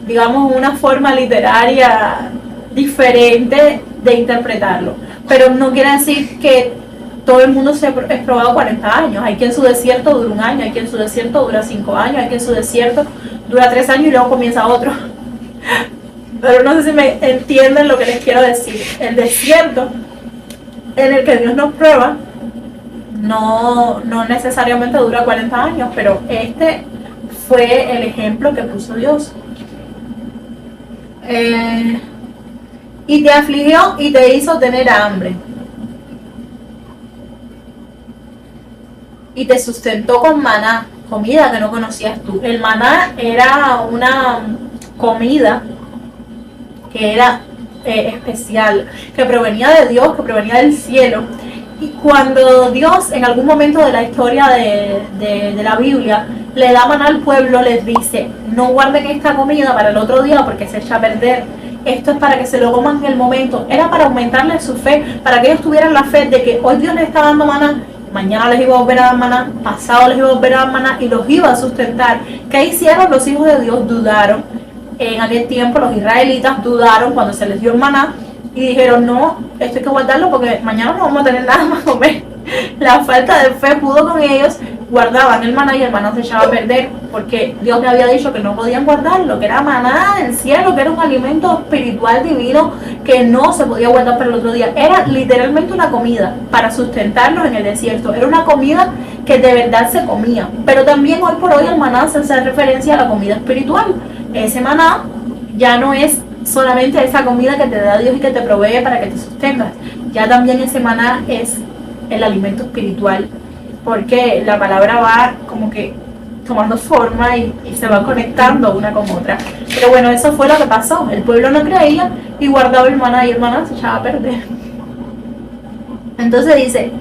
digamos, una forma literaria diferente de interpretarlo. Pero no quiere decir que todo el mundo es probado 40 años. Hay quien su desierto dura 1 año, hay quien su desierto dura 5 años, hay quien su desierto dura 3 años y luego comienza otro. Pero no sé si me entienden lo que les quiero decir. El desierto en el que Dios nos prueba no necesariamente dura 40 años, pero este fue el ejemplo que puso Dios. Y te afligió y te hizo tener hambre. Y te sustentó con maná, comida que no conocías tú. El maná era una comida que era especial, que provenía de Dios, que provenía del cielo. Y cuando Dios en algún momento de la historia de la Biblia le da maná al pueblo, les dice: no guarden esta comida para el otro día porque se echa a perder. Esto es para que se lo coman en el momento. Era para aumentarles su fe, para que ellos tuvieran la fe de que hoy Dios les está dando maná, mañana les iba a volver a dar maná, pasado les iba a volver a dar maná y los iba a sustentar. ¿Qué hicieron los hijos de Dios? Dudaron. En aquel tiempo los israelitas dudaron cuando se les dio el maná y dijeron: no, esto hay que guardarlo porque mañana no vamos a tener nada más que comer. La falta de fe pudo con ellos. Guardaban el maná y el maná se echaba a perder porque Dios le había dicho que no podían guardarlo, que era maná del cielo, que era un alimento espiritual divino que no se podía guardar para el otro día. Era literalmente una comida para sustentarnos en el desierto. Era una comida que de verdad se comía. Pero también hoy por hoy el maná se hace referencia a la comida espiritual. Ese maná ya no es solamente esa comida que te da Dios y que te provee para que te sostengas. Ya también ese maná es el alimento espiritual, porque la palabra va como que tomando forma y se va conectando una con otra. Pero bueno, eso fue lo que pasó. El pueblo no creía y guardaba el maná y el maná se echaba a perder. Entonces dice: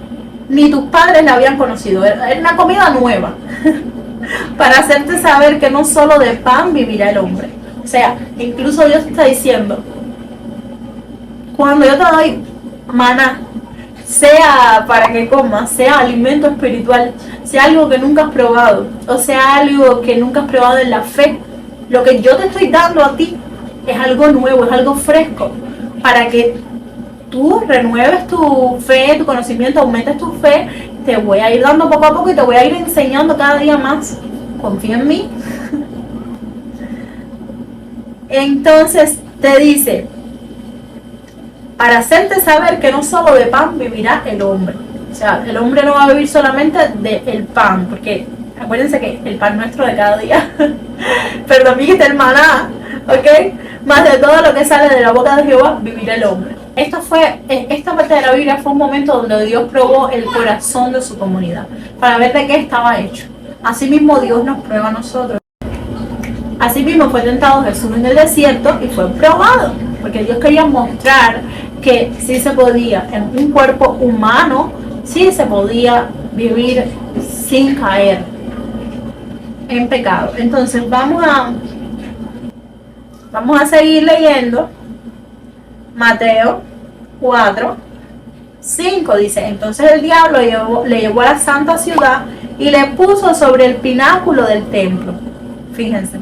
ni tus padres la habían conocido. Era una comida nueva para hacerte saber que no solo de pan vivirá el hombre. O sea, incluso Dios está diciendo: cuando yo te doy maná, sea para que comas, sea alimento espiritual, sea algo que nunca has probado, o sea algo que nunca has probado en la fe, lo que yo te estoy dando a ti es algo nuevo, es algo fresco, para que tú renueves tu fe, tu conocimiento, aumentes tu fe. Te voy a ir dando poco a poco y te voy a ir enseñando cada día más. Confía en mí. Entonces te dice: para hacerte saber que no solo de pan vivirá el hombre. O sea, el hombre no va a vivir solamente del pan, porque acuérdense que el pan nuestro de cada día, pero también está el maná, ¿ok? Más de todo lo que sale de la boca de Jehová, vivirá el hombre. Esta parte de la Biblia fue un momento donde Dios probó el corazón de su comunidad, para ver de qué estaba hecho. Asimismo Dios nos prueba a nosotros. Asimismo fue tentado Jesús en el desierto y fue probado, porque Dios quería mostrar que sí se podía, en un cuerpo humano, sí se podía vivir sin caer en pecado. Entonces vamos a seguir leyendo. Mateo 4:5 dice: entonces el diablo le llevó a la santa ciudad y le puso sobre el pináculo del templo. Fíjense.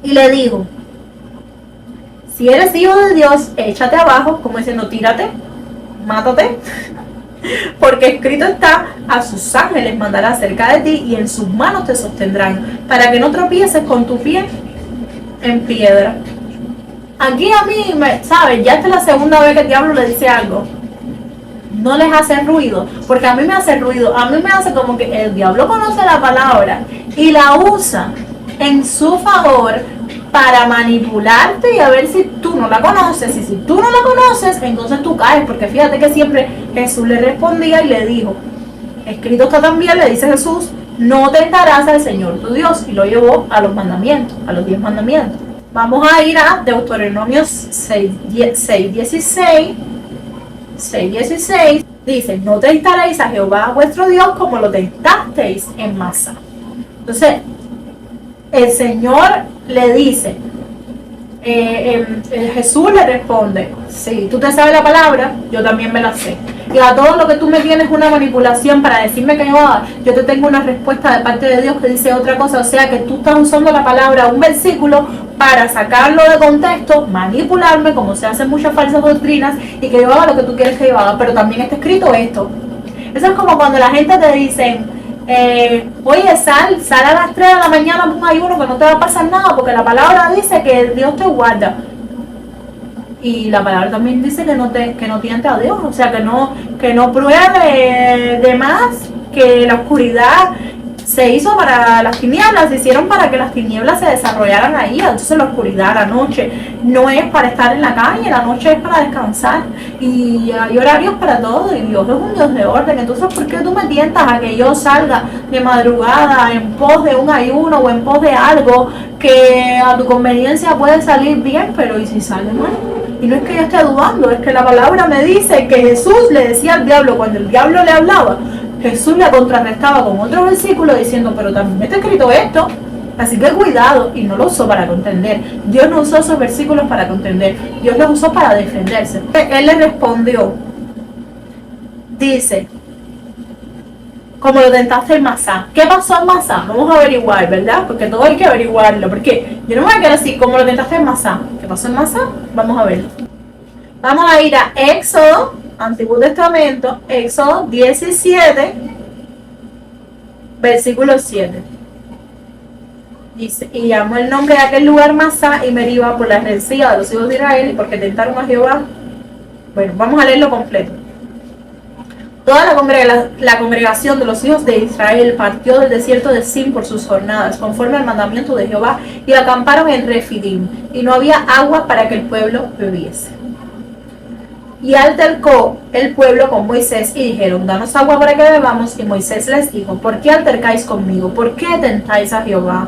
Y le dijo: si eres hijo de Dios, échate abajo, como diciendo, tírate, mátate, porque escrito está: a sus ángeles mandará cerca de ti y en sus manos te sostendrán, para que no tropieces con tu pie en piedra. Aquí a mí, ¿sabes? Ya esta es la segunda vez que el diablo le dice algo. No les hace ruido, porque a mí me hace ruido. A mí me hace como que el diablo conoce la palabra y la usa en su favor para manipularte y a ver si tú no la conoces. Y si tú no la conoces, entonces tú caes, porque fíjate que siempre Jesús le respondía y le dijo: escrito está también, le dice Jesús, no tentarás al Señor tu Dios, y lo llevó a los mandamientos, a los 10 mandamientos. Vamos a ir a Deuteronomio 6:16. Dice: no tentaréis a Jehová vuestro Dios como lo tentasteis en Masa. Entonces el Señor le dice, Jesús le responde: sí, tú te sabes la palabra, yo también me la sé. Y a todo lo que tú me tienes una manipulación para decirme que yo te tengo una respuesta de parte de Dios que dice otra cosa. O sea que tú estás usando la palabra, un versículo, para sacarlo de contexto, manipularme, como se hacen muchas falsas doctrinas, y que yo haga lo que tú quieres que yo haga, pero también está escrito esto. Eso es como cuando la gente te dice, oye, sal a las 3 de la mañana a un ayuno que no te va a pasar nada, porque la palabra dice que Dios te guarda. Y la palabra también dice que no tiente a Dios, o sea, que no pruebe de más, que la oscuridad se hizo para las tinieblas, se hicieron para que las tinieblas se desarrollaran ahí. Entonces la oscuridad, la noche, no es para estar en la calle, la noche es para descansar, y hay horarios para todo, y Dios es un Dios de orden. Entonces, ¿por qué tú me tientas a que yo salga de madrugada en pos de un ayuno o en pos de algo que a tu conveniencia puede salir bien, pero ¿y si sale mal? Y no es que yo esté dudando, es que la palabra me dice que Jesús le decía al diablo, cuando el diablo le hablaba, Jesús le contrarrestaba con otro versículo diciendo, pero también está escrito esto, así que cuidado. Y no lo usó para contender. Dios no usó esos versículos para contender, Dios los usó para defenderse. Él le respondió, dice, como lo tentaste en Masá. ¿Qué pasó en Masá? Vamos a averiguar, ¿verdad? Porque todo hay que averiguarlo, porque yo no me voy a quedar así, como lo tentaste en Masá. ¿Qué pasó en Masá? Vamos a verlo. Vamos a ir a Éxodo, Antiguo Testamento, Éxodo 17, versículo 7. Dice, y llamó el nombre de aquel lugar Masá y Meriba por la rencilla de los hijos de Israel y porque tentaron a Jehová. Bueno, vamos a leerlo completo. Toda la congregación de los hijos de Israel partió del desierto de Sin por sus jornadas, conforme al mandamiento de Jehová, y acamparon en Refidim, y no había agua para que el pueblo bebiese. Y altercó el pueblo con Moisés y dijeron, danos agua para que bebamos. Y Moisés les dijo, ¿por qué altercáis conmigo? ¿Por qué tentáis a Jehová?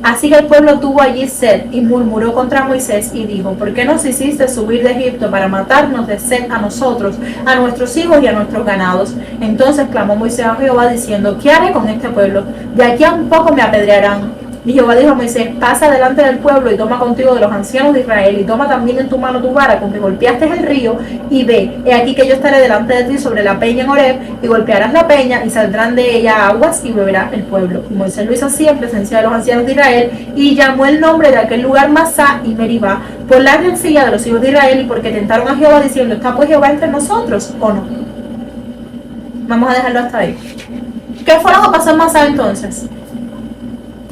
Así que el pueblo tuvo allí sed y murmuró contra Moisés y dijo, ¿por qué nos hiciste subir de Egipto para matarnos de sed a nosotros, a nuestros hijos y a nuestros ganados? Entonces clamó Moisés a Jehová diciendo, ¿qué haré con este pueblo? De aquí a un poco me apedrearán. Y Jehová dijo a Moisés, pasa delante del pueblo y toma contigo de los ancianos de Israel y toma también en tu mano tu vara con que golpeaste el río y ve, he aquí que yo estaré delante de ti sobre la peña en Horeb y golpearás la peña y saldrán de ella aguas y beberá el pueblo. Y Moisés lo hizo así en presencia de los ancianos de Israel y llamó el nombre de aquel lugar Masá y Meribá por la rencilla de los hijos de Israel y porque tentaron a Jehová diciendo, ¿está pues Jehová entre nosotros o no? Vamos a dejarlo hasta ahí. ¿Qué fue lo que pasó en Masá entonces?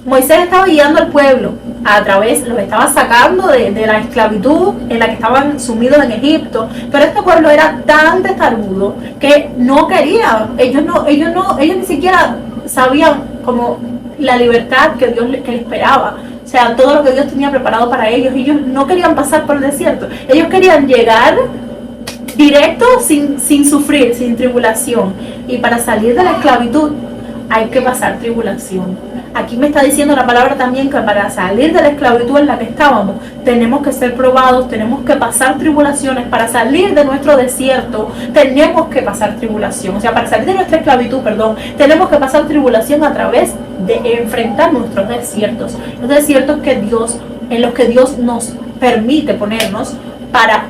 Moisés estaba guiando al pueblo a través, los estaba sacando de la esclavitud en la que estaban sumidos en Egipto, pero este pueblo era tan testarudo que no quería, ellos ni siquiera sabían como la libertad que Dios les esperaba, o sea, todo lo que Dios tenía preparado para ellos no querían pasar por el desierto, ellos querían llegar directo sin sufrir, sin tribulación, y para salir de la esclavitud hay que pasar tribulación. Aquí me está diciendo la palabra también que para salir de la esclavitud en la que estábamos, tenemos que ser probados, tenemos que pasar tribulaciones. Para salir de nuestro desierto, tenemos que pasar tribulación. O sea, para salir de nuestra esclavitud, tenemos que pasar tribulación a través de enfrentar nuestros desiertos. Los desiertos en los que Dios nos permite ponernos,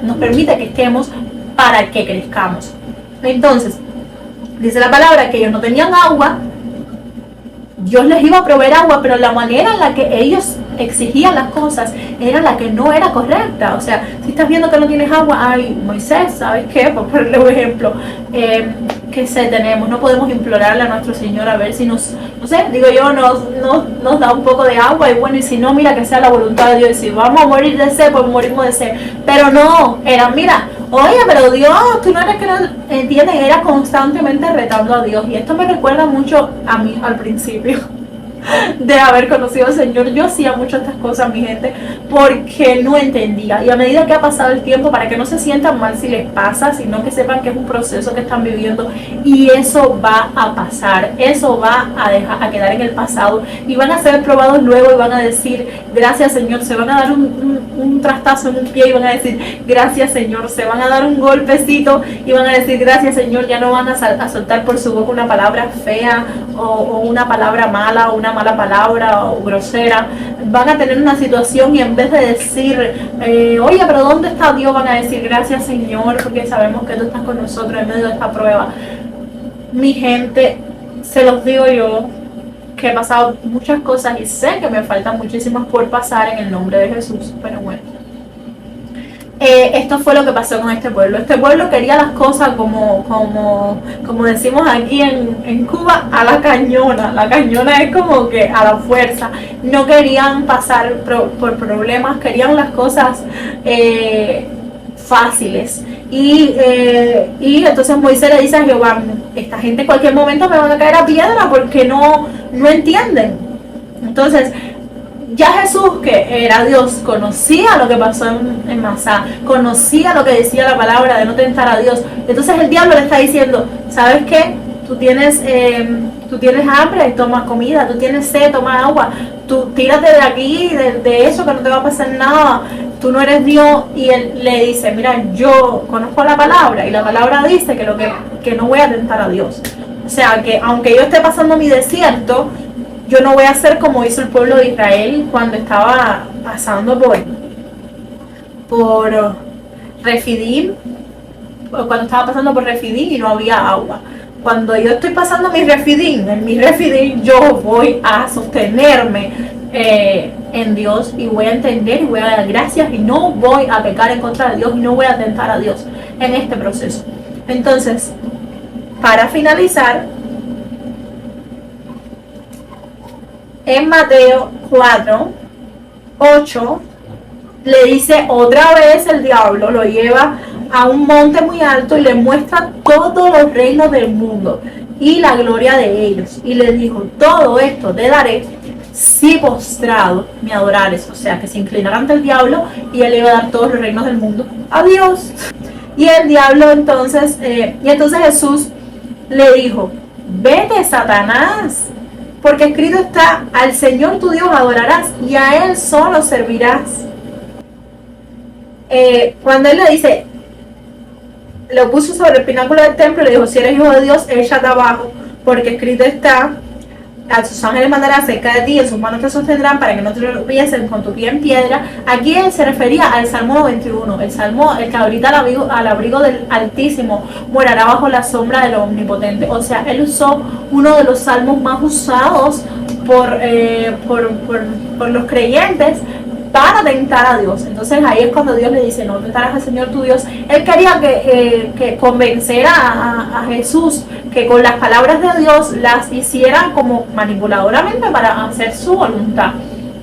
nos permite que estemos para que crezcamos. Entonces, dice la palabra que ellos no tenían agua. Dios les iba a proveer agua, pero la manera en la que ellos exigían las cosas era la que no era correcta. O sea, si estás viendo que no tienes agua, ay, Moisés, ¿sabes qué? Por ponerle un ejemplo, ¿qué sed tenemos? No podemos implorarle a nuestro Señor a ver si nos da un poco de agua, y bueno, y si no, mira, que sea la voluntad de Dios, y si vamos a morir de sed, pues morimos de sed. Pero no, era, mira, oye, pero Dios, tú no eres que no entiendes, era constantemente retando a Dios. Y esto me recuerda mucho a mí al principio de haber conocido al Señor. Yo hacía mucho estas cosas, mi gente, porque no entendía. Y a medida que ha pasado el tiempo, para que no se sientan mal si les pasa, sino que sepan que es un proceso que están viviendo, y eso va a pasar, eso va a quedar en el pasado, y van a ser probados luego y van a decir, gracias Señor. Se van a dar un trastazo en un pie y van a decir, gracias Señor. Se van a dar un golpecito y van a decir, gracias Señor. Ya no van a soltar por su boca una palabra fea o una palabra mala o una mala palabra o grosera. Van a tener una situación y en vez de decir, oye, pero ¿dónde está Dios? Van a decir, gracias Señor, porque sabemos que tú estás con nosotros en medio de esta prueba. Mi gente, se los digo yo, que he pasado muchas cosas y sé que me faltan muchísimas por pasar en el nombre de Jesús, pero bueno. Esto fue lo que pasó con este pueblo. Este pueblo quería las cosas como decimos aquí en Cuba, a la cañona. La cañona es como que a la fuerza. No querían pasar por problemas, querían las cosas fáciles. Y entonces Moisés le dice a Jehová, esta gente en cualquier momento me van a caer a piedra porque no entienden. Entonces, ya Jesús, que era Dios, conocía lo que pasó en Masá, conocía lo que decía la palabra de no tentar a Dios. Entonces el diablo le está diciendo, ¿sabes qué? Tú tienes hambre, toma comida, tú tienes sed, toma agua, tú tírate de aquí, de eso, que no te va a pasar nada, tú no eres Dios. Y él le dice, mira, yo conozco la palabra, y la palabra dice que no voy a tentar a Dios. O sea, que aunque yo esté pasando mi desierto, yo no voy a hacer como hizo el pueblo de Israel cuando estaba pasando por Refidim, cuando estaba pasando por Refidim y no había agua. Cuando yo estoy pasando en mi Refidim yo voy a sostenerme en Dios y voy a entender y voy a dar gracias y no voy a pecar en contra de Dios y no voy a tentar a Dios en este proceso. Entonces, para finalizar, en Mateo 4:8 le dice otra vez el diablo, lo lleva a un monte muy alto y le muestra todos los reinos del mundo y la gloria de ellos. Y le dijo, todo esto te daré si postrado me adorares. O sea, que se inclinara ante el diablo y él le iba a dar todos los reinos del mundo a Dios. Y el diablo entonces Jesús le dijo, vete, Satanás, porque escrito está, al Señor tu Dios adorarás y a Él solo servirás. Cuando Él le dice, lo puso sobre el pináculo del templo y le dijo, si eres hijo de Dios, échate abajo, porque escrito está, a sus ángeles mandará cerca de ti y en sus manos te sostendrán para que no te tropiecen con tu pie en piedra. Aquí él se refería al Salmo 91, el Salmo, el que ahorita al abrigo del Altísimo morará bajo la sombra del Omnipotente. O sea, él usó uno de los salmos más usados por los creyentes para tentar a Dios. Entonces ahí es cuando Dios le dice, no tentarás al Señor tu Dios. Él quería que convenciera a Jesús que con las palabras de Dios las hiciera como manipuladoramente para hacer su voluntad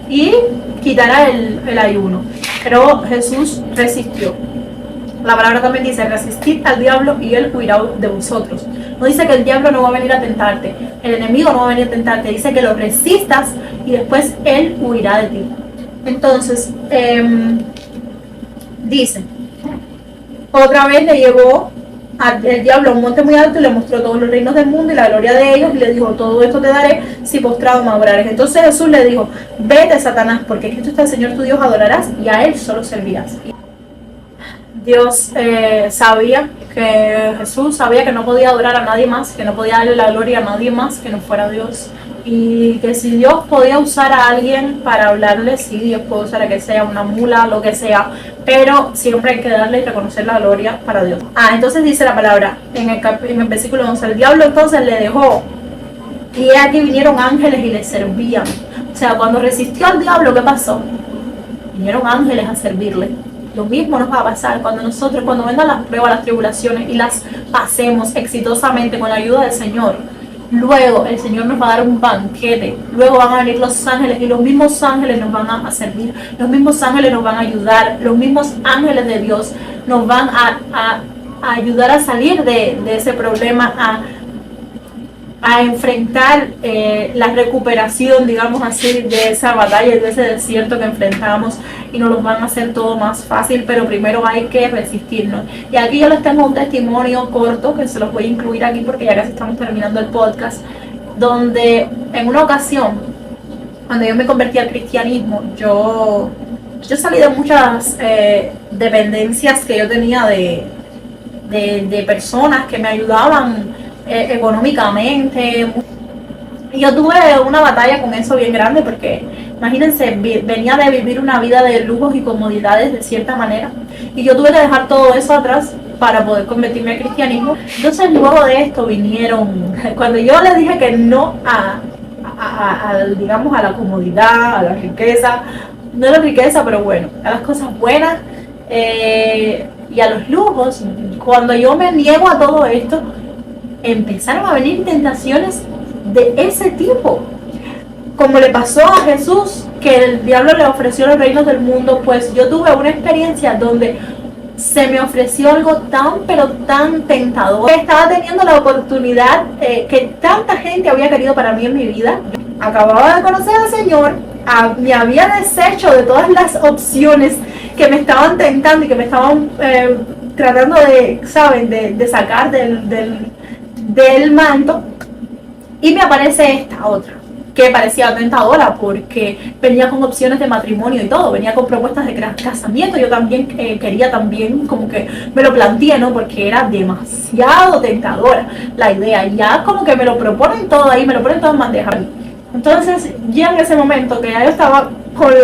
y quitara el ayuno. Pero Jesús resistió. La palabra también dice, resistid al diablo y él huirá de vosotros. No dice que el diablo no va a venir a tentarte, el enemigo no va a venir a tentarte, dice que lo resistas y después él huirá de ti. Entonces, dice, otra vez le llevó el diablo a un monte muy alto y le mostró todos los reinos del mundo y la gloria de ellos y le dijo, todo esto te daré si postrado me adorares. Entonces Jesús le dijo, vete, Satanás, porque Cristo está el Señor tu Dios adorarás y a Él solo servirás. Dios sabía que Jesús sabía que no podía adorar a nadie más, que no podía darle la gloria a nadie más que no fuera Dios. Y que si Dios podía usar a alguien para hablarle, sí, Dios puede usar a que sea una mula, lo que sea, pero siempre hay que darle y reconocer la gloria para Dios. Entonces dice la palabra en el versículo 11, el diablo entonces le dejó y aquí vinieron ángeles y le servían. O sea, cuando resistió al diablo, ¿qué pasó? Vinieron ángeles a servirle. Lo mismo nos va a pasar cuando vengan las pruebas, las tribulaciones y las pasemos exitosamente con la ayuda del Señor. Luego el Señor nos va a dar un banquete, luego van a venir los ángeles y los mismos ángeles nos van a servir, los mismos ángeles nos van a ayudar, los mismos ángeles de Dios nos van a ayudar a salir de ese problema, a enfrentar la recuperación, digamos así, de esa batalla y de ese desierto que enfrentamos y nos lo van a hacer todo más fácil, pero primero hay que resistirnos. Y aquí yo les tengo un testimonio corto que se los voy a incluir aquí porque ya casi estamos terminando el podcast, donde en una ocasión, cuando yo me convertí al cristianismo, yo salí de muchas dependencias que yo tenía de personas que me ayudaban económicamente. Y yo tuve una batalla con eso bien grande porque imagínense, venía de vivir una vida de lujos y comodidades de cierta manera y yo tuve que dejar todo eso atrás para poder convertirme al cristianismo. Entonces luego de esto vinieron, cuando yo les dije que no digamos, a la comodidad, a la riqueza, no la riqueza, pero bueno, a las cosas buenas y a los lujos. Cuando yo me niego a todo esto, empezaron a venir tentaciones de ese tipo. Como le pasó a Jesús, que el diablo le ofreció los reinos del mundo, pues yo tuve una experiencia donde se me ofreció algo tan, pero tan tentador. Estaba teniendo la oportunidad que tanta gente había querido para mí en mi vida. Acababa de conocer al Señor, me había deshecho de todas las opciones que me estaban tentando y que me estaban tratando de, ¿saben?, de sacar del manto. Y me aparece esta otra, que parecía tentadora porque venía con opciones de matrimonio y todo, venía con propuestas de casamiento. Yo también quería también, como que me lo planteé, ¿no? Porque era demasiado tentadora la idea, ya como que me lo proponen todo ahí, me lo ponen todo en bandeja. Entonces ya en ese momento que ya yo estaba con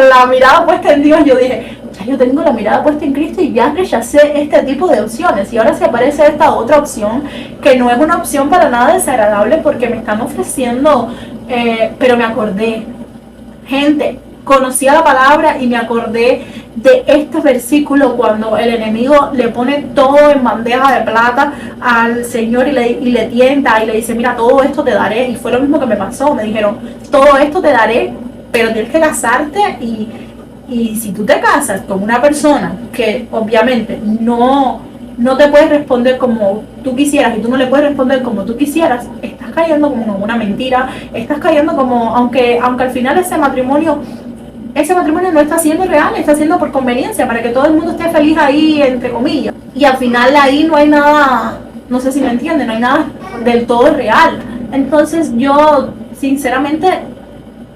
la mirada puesta en Dios, yo dije, ya yo tengo la mirada puesta en Cristo y ya rechacé este tipo de opciones, y ahora se aparece esta otra opción que no es una opción para nada desagradable porque me están ofreciendo, pero me acordé, gente, conocía la palabra y me acordé de este versículo cuando el enemigo le pone todo en bandeja de plata al Señor y le tienta y le dice, mira, todo esto te daré. Y fue lo mismo que me pasó, me dijeron, todo esto te daré, pero tienes que casarte, y si tú te casas con una persona que obviamente no te puedes responder como tú quisieras y tú no le puedes responder como tú quisieras, estás cayendo como una mentira, estás cayendo como, aunque al final ese matrimonio no está siendo real, está siendo por conveniencia, para que todo el mundo esté feliz ahí, entre comillas. Y al final ahí no hay nada, no sé si me entienden, no hay nada del todo real. Entonces yo, sinceramente,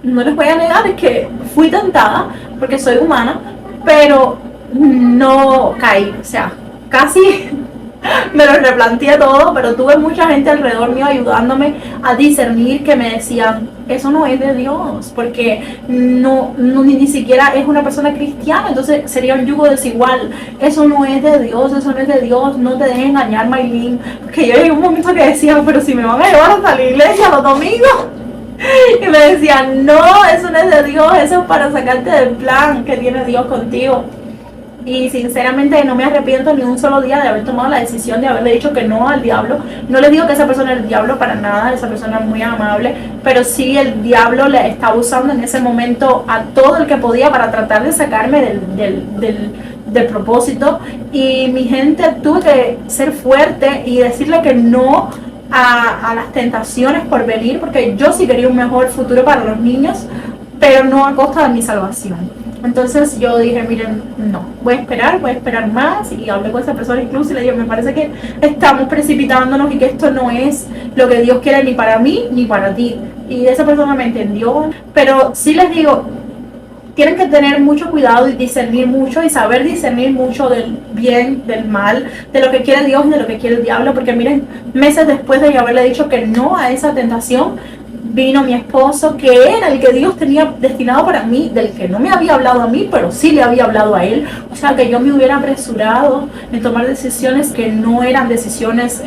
no les voy a negar que fui tentada, porque soy humana, pero no caí, o sea, casi me lo replanteé todo, pero tuve mucha gente alrededor mío ayudándome a discernir, que me decían, eso no es de Dios, porque ni siquiera es una persona cristiana, entonces sería un yugo desigual, eso no es de Dios, no te dejes engañar, Maylin, porque yo llegué a un momento que decía, pero si me van a llevar hasta la iglesia los domingos, y me decían, no, eso no es de Dios, eso es para sacarte del plan que tiene Dios contigo. Y sinceramente no me arrepiento ni un solo día de haber tomado la decisión de haberle dicho que no al diablo. No les digo que esa persona es el diablo para nada, esa persona es muy amable, pero sí el diablo le estaba usando en ese momento a todo el que podía para tratar de sacarme del propósito. Y mi gente, tuve que ser fuerte y decirle que no a las tentaciones por venir, porque yo sí quería un mejor futuro para los niños, pero no a costa de mi salvación. Entonces yo dije, miren, no, voy a esperar más, y hablé con esa persona incluso y le dije, me parece que estamos precipitándonos y que esto no es lo que Dios quiere ni para mí ni para ti. Y esa persona me entendió, pero sí les digo, tienen que tener mucho cuidado y discernir mucho y saber discernir mucho del bien, del mal, de lo que quiere Dios y de lo que quiere el diablo, porque miren, meses después de yo haberle dicho que no a esa tentación, vino mi esposo, que era el que Dios tenía destinado para mí, del que no me había hablado a mí, pero sí le había hablado a él. O sea, que yo me hubiera apresurado en tomar decisiones que no eran decisiones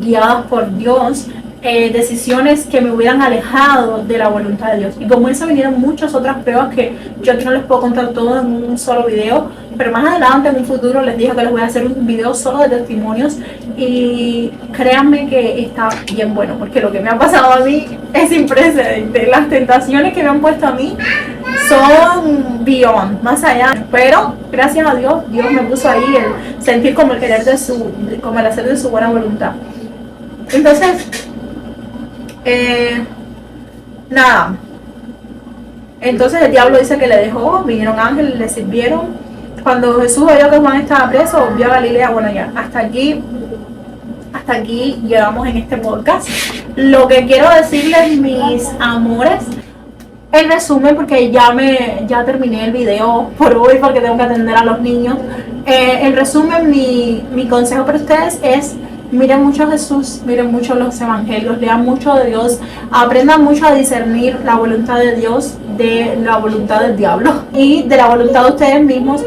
guiadas por Dios, decisiones que me hubieran alejado de la voluntad de Dios. Y como eso vinieron muchas otras pruebas que yo aquí no les puedo contar todo en un solo video, pero más adelante en un futuro les dije que les voy a hacer un video solo de testimonios, y créanme que está bien bueno, porque lo que me ha pasado a mí es sin precedente. Las tentaciones que me han puesto a mí son beyond, más allá, pero gracias a Dios, Dios me puso ahí el sentir como el querer como el hacer de su buena voluntad. Entonces nada, entonces el diablo dice que le dejó, vinieron ángeles, le sirvieron. Cuando Jesús oyó que Juan estaba preso, volvió a Galilea. Bueno, ya, hasta aquí llegamos en este podcast. Lo que quiero decirles, mis amores, en resumen, porque ya terminé el video por hoy, porque tengo que atender a los niños. En resumen, mi consejo para ustedes es: miren mucho a Jesús, miren mucho los evangelios, lean mucho de Dios, aprendan mucho a discernir la voluntad de Dios de la voluntad del diablo y de la voluntad de ustedes mismos,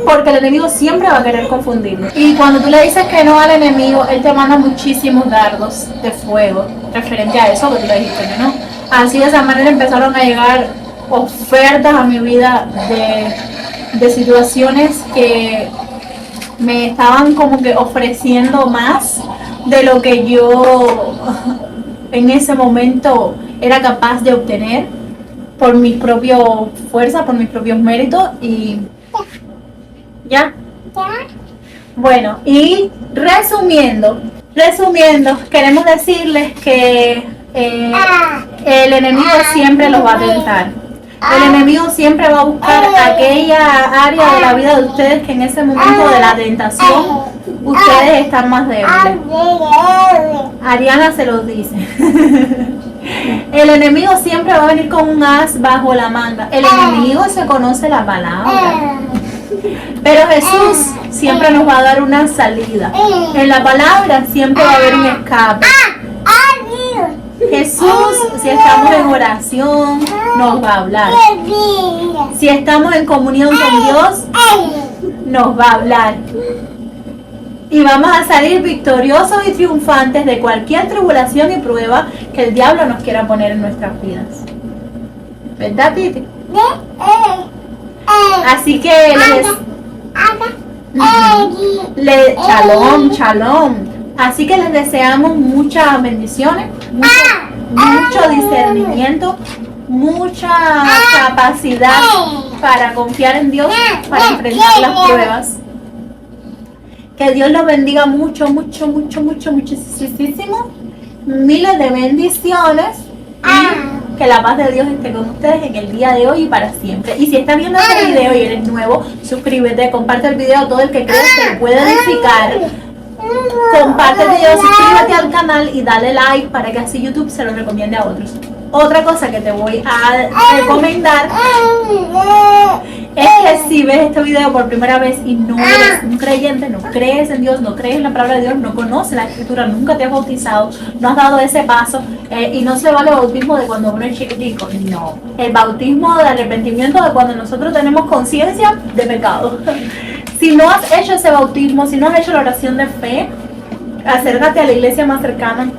porque el enemigo siempre va a querer confundirnos. Y cuando tú le dices que no al enemigo, él te manda muchísimos dardos de fuego referente a eso que tú le dijiste que no. Así de esa manera empezaron a llegar ofertas a mi vida de situaciones que me estaban como que ofreciendo más de lo que yo en ese momento era capaz de obtener por mis propias fuerzas, por mis propios méritos y ya. Bueno, y resumiendo, queremos decirles que el enemigo siempre los va a tentar. El enemigo siempre va a buscar aquella área de la vida de ustedes que en ese momento de la tentación ustedes están más débiles. Ariana se los dice. El enemigo siempre va a venir con un as bajo la manga. El enemigo se conoce la palabra. Pero Jesús siempre nos va a dar una salida. En la palabra siempre va a haber un escape. Jesús, si estamos en oración, nos va a hablar. Si estamos en comunión con Dios, nos va a hablar. Y vamos a salir victoriosos y triunfantes de cualquier tribulación y prueba que el diablo nos quiera poner en nuestras vidas. ¿Verdad, Titi? Así que shalom. Así que les deseamos muchas bendiciones, mucho discernimiento, mucha capacidad para confiar en Dios, para enfrentar las pruebas. Que Dios los bendiga muchísimo. Miles de bendiciones. Y que la paz de Dios esté con ustedes en el día de hoy y para siempre. Y si estás viendo este video y eres nuevo, suscríbete, comparte el video a todo el que creas que le puede edificar. Comparte el video, suscríbete al canal y dale like para que así YouTube se lo recomiende a otros. Otra cosa que te voy a recomendar es que si ves este video por primera vez y no eres un creyente, no crees en Dios, no crees en la palabra de Dios, no conoces la escritura, nunca te has bautizado, no has dado ese paso y no se vale el bautismo de cuando uno es chiquitico, no. El bautismo de arrepentimiento de cuando nosotros tenemos conciencia de pecado. Si no has hecho ese bautismo, si no has hecho la oración de fe, acércate a la iglesia más cercana.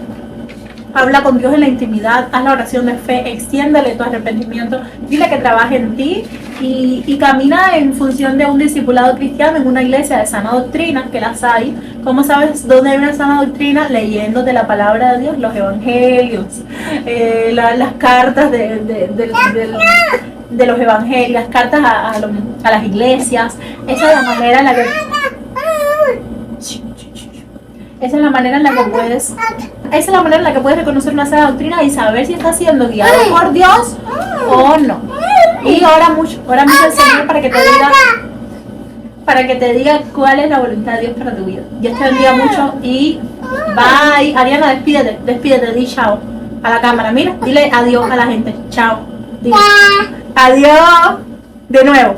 Habla con Dios en la intimidad, haz la oración de fe, extiéndele tu arrepentimiento, dile que trabaje en ti y camina en función de un discipulado cristiano en una iglesia de sana doctrina, que las hay. ¿Cómo sabes dónde hay una sana doctrina? Leyéndote la palabra de Dios, los evangelios, las cartas de los evangelios, las cartas a las iglesias. Esa es la manera en la que... Esa es la manera en la que puedes reconocer una sana doctrina y saber si estás siendo guiado por Dios o no. Y ora mucho al Señor para que te diga cuál es la voluntad de Dios para tu vida. Dios te bendiga mucho y bye. Ariana, despídete, di chao a la cámara. Mira, dile adiós a la gente. Chao. Dile. Adiós. De nuevo.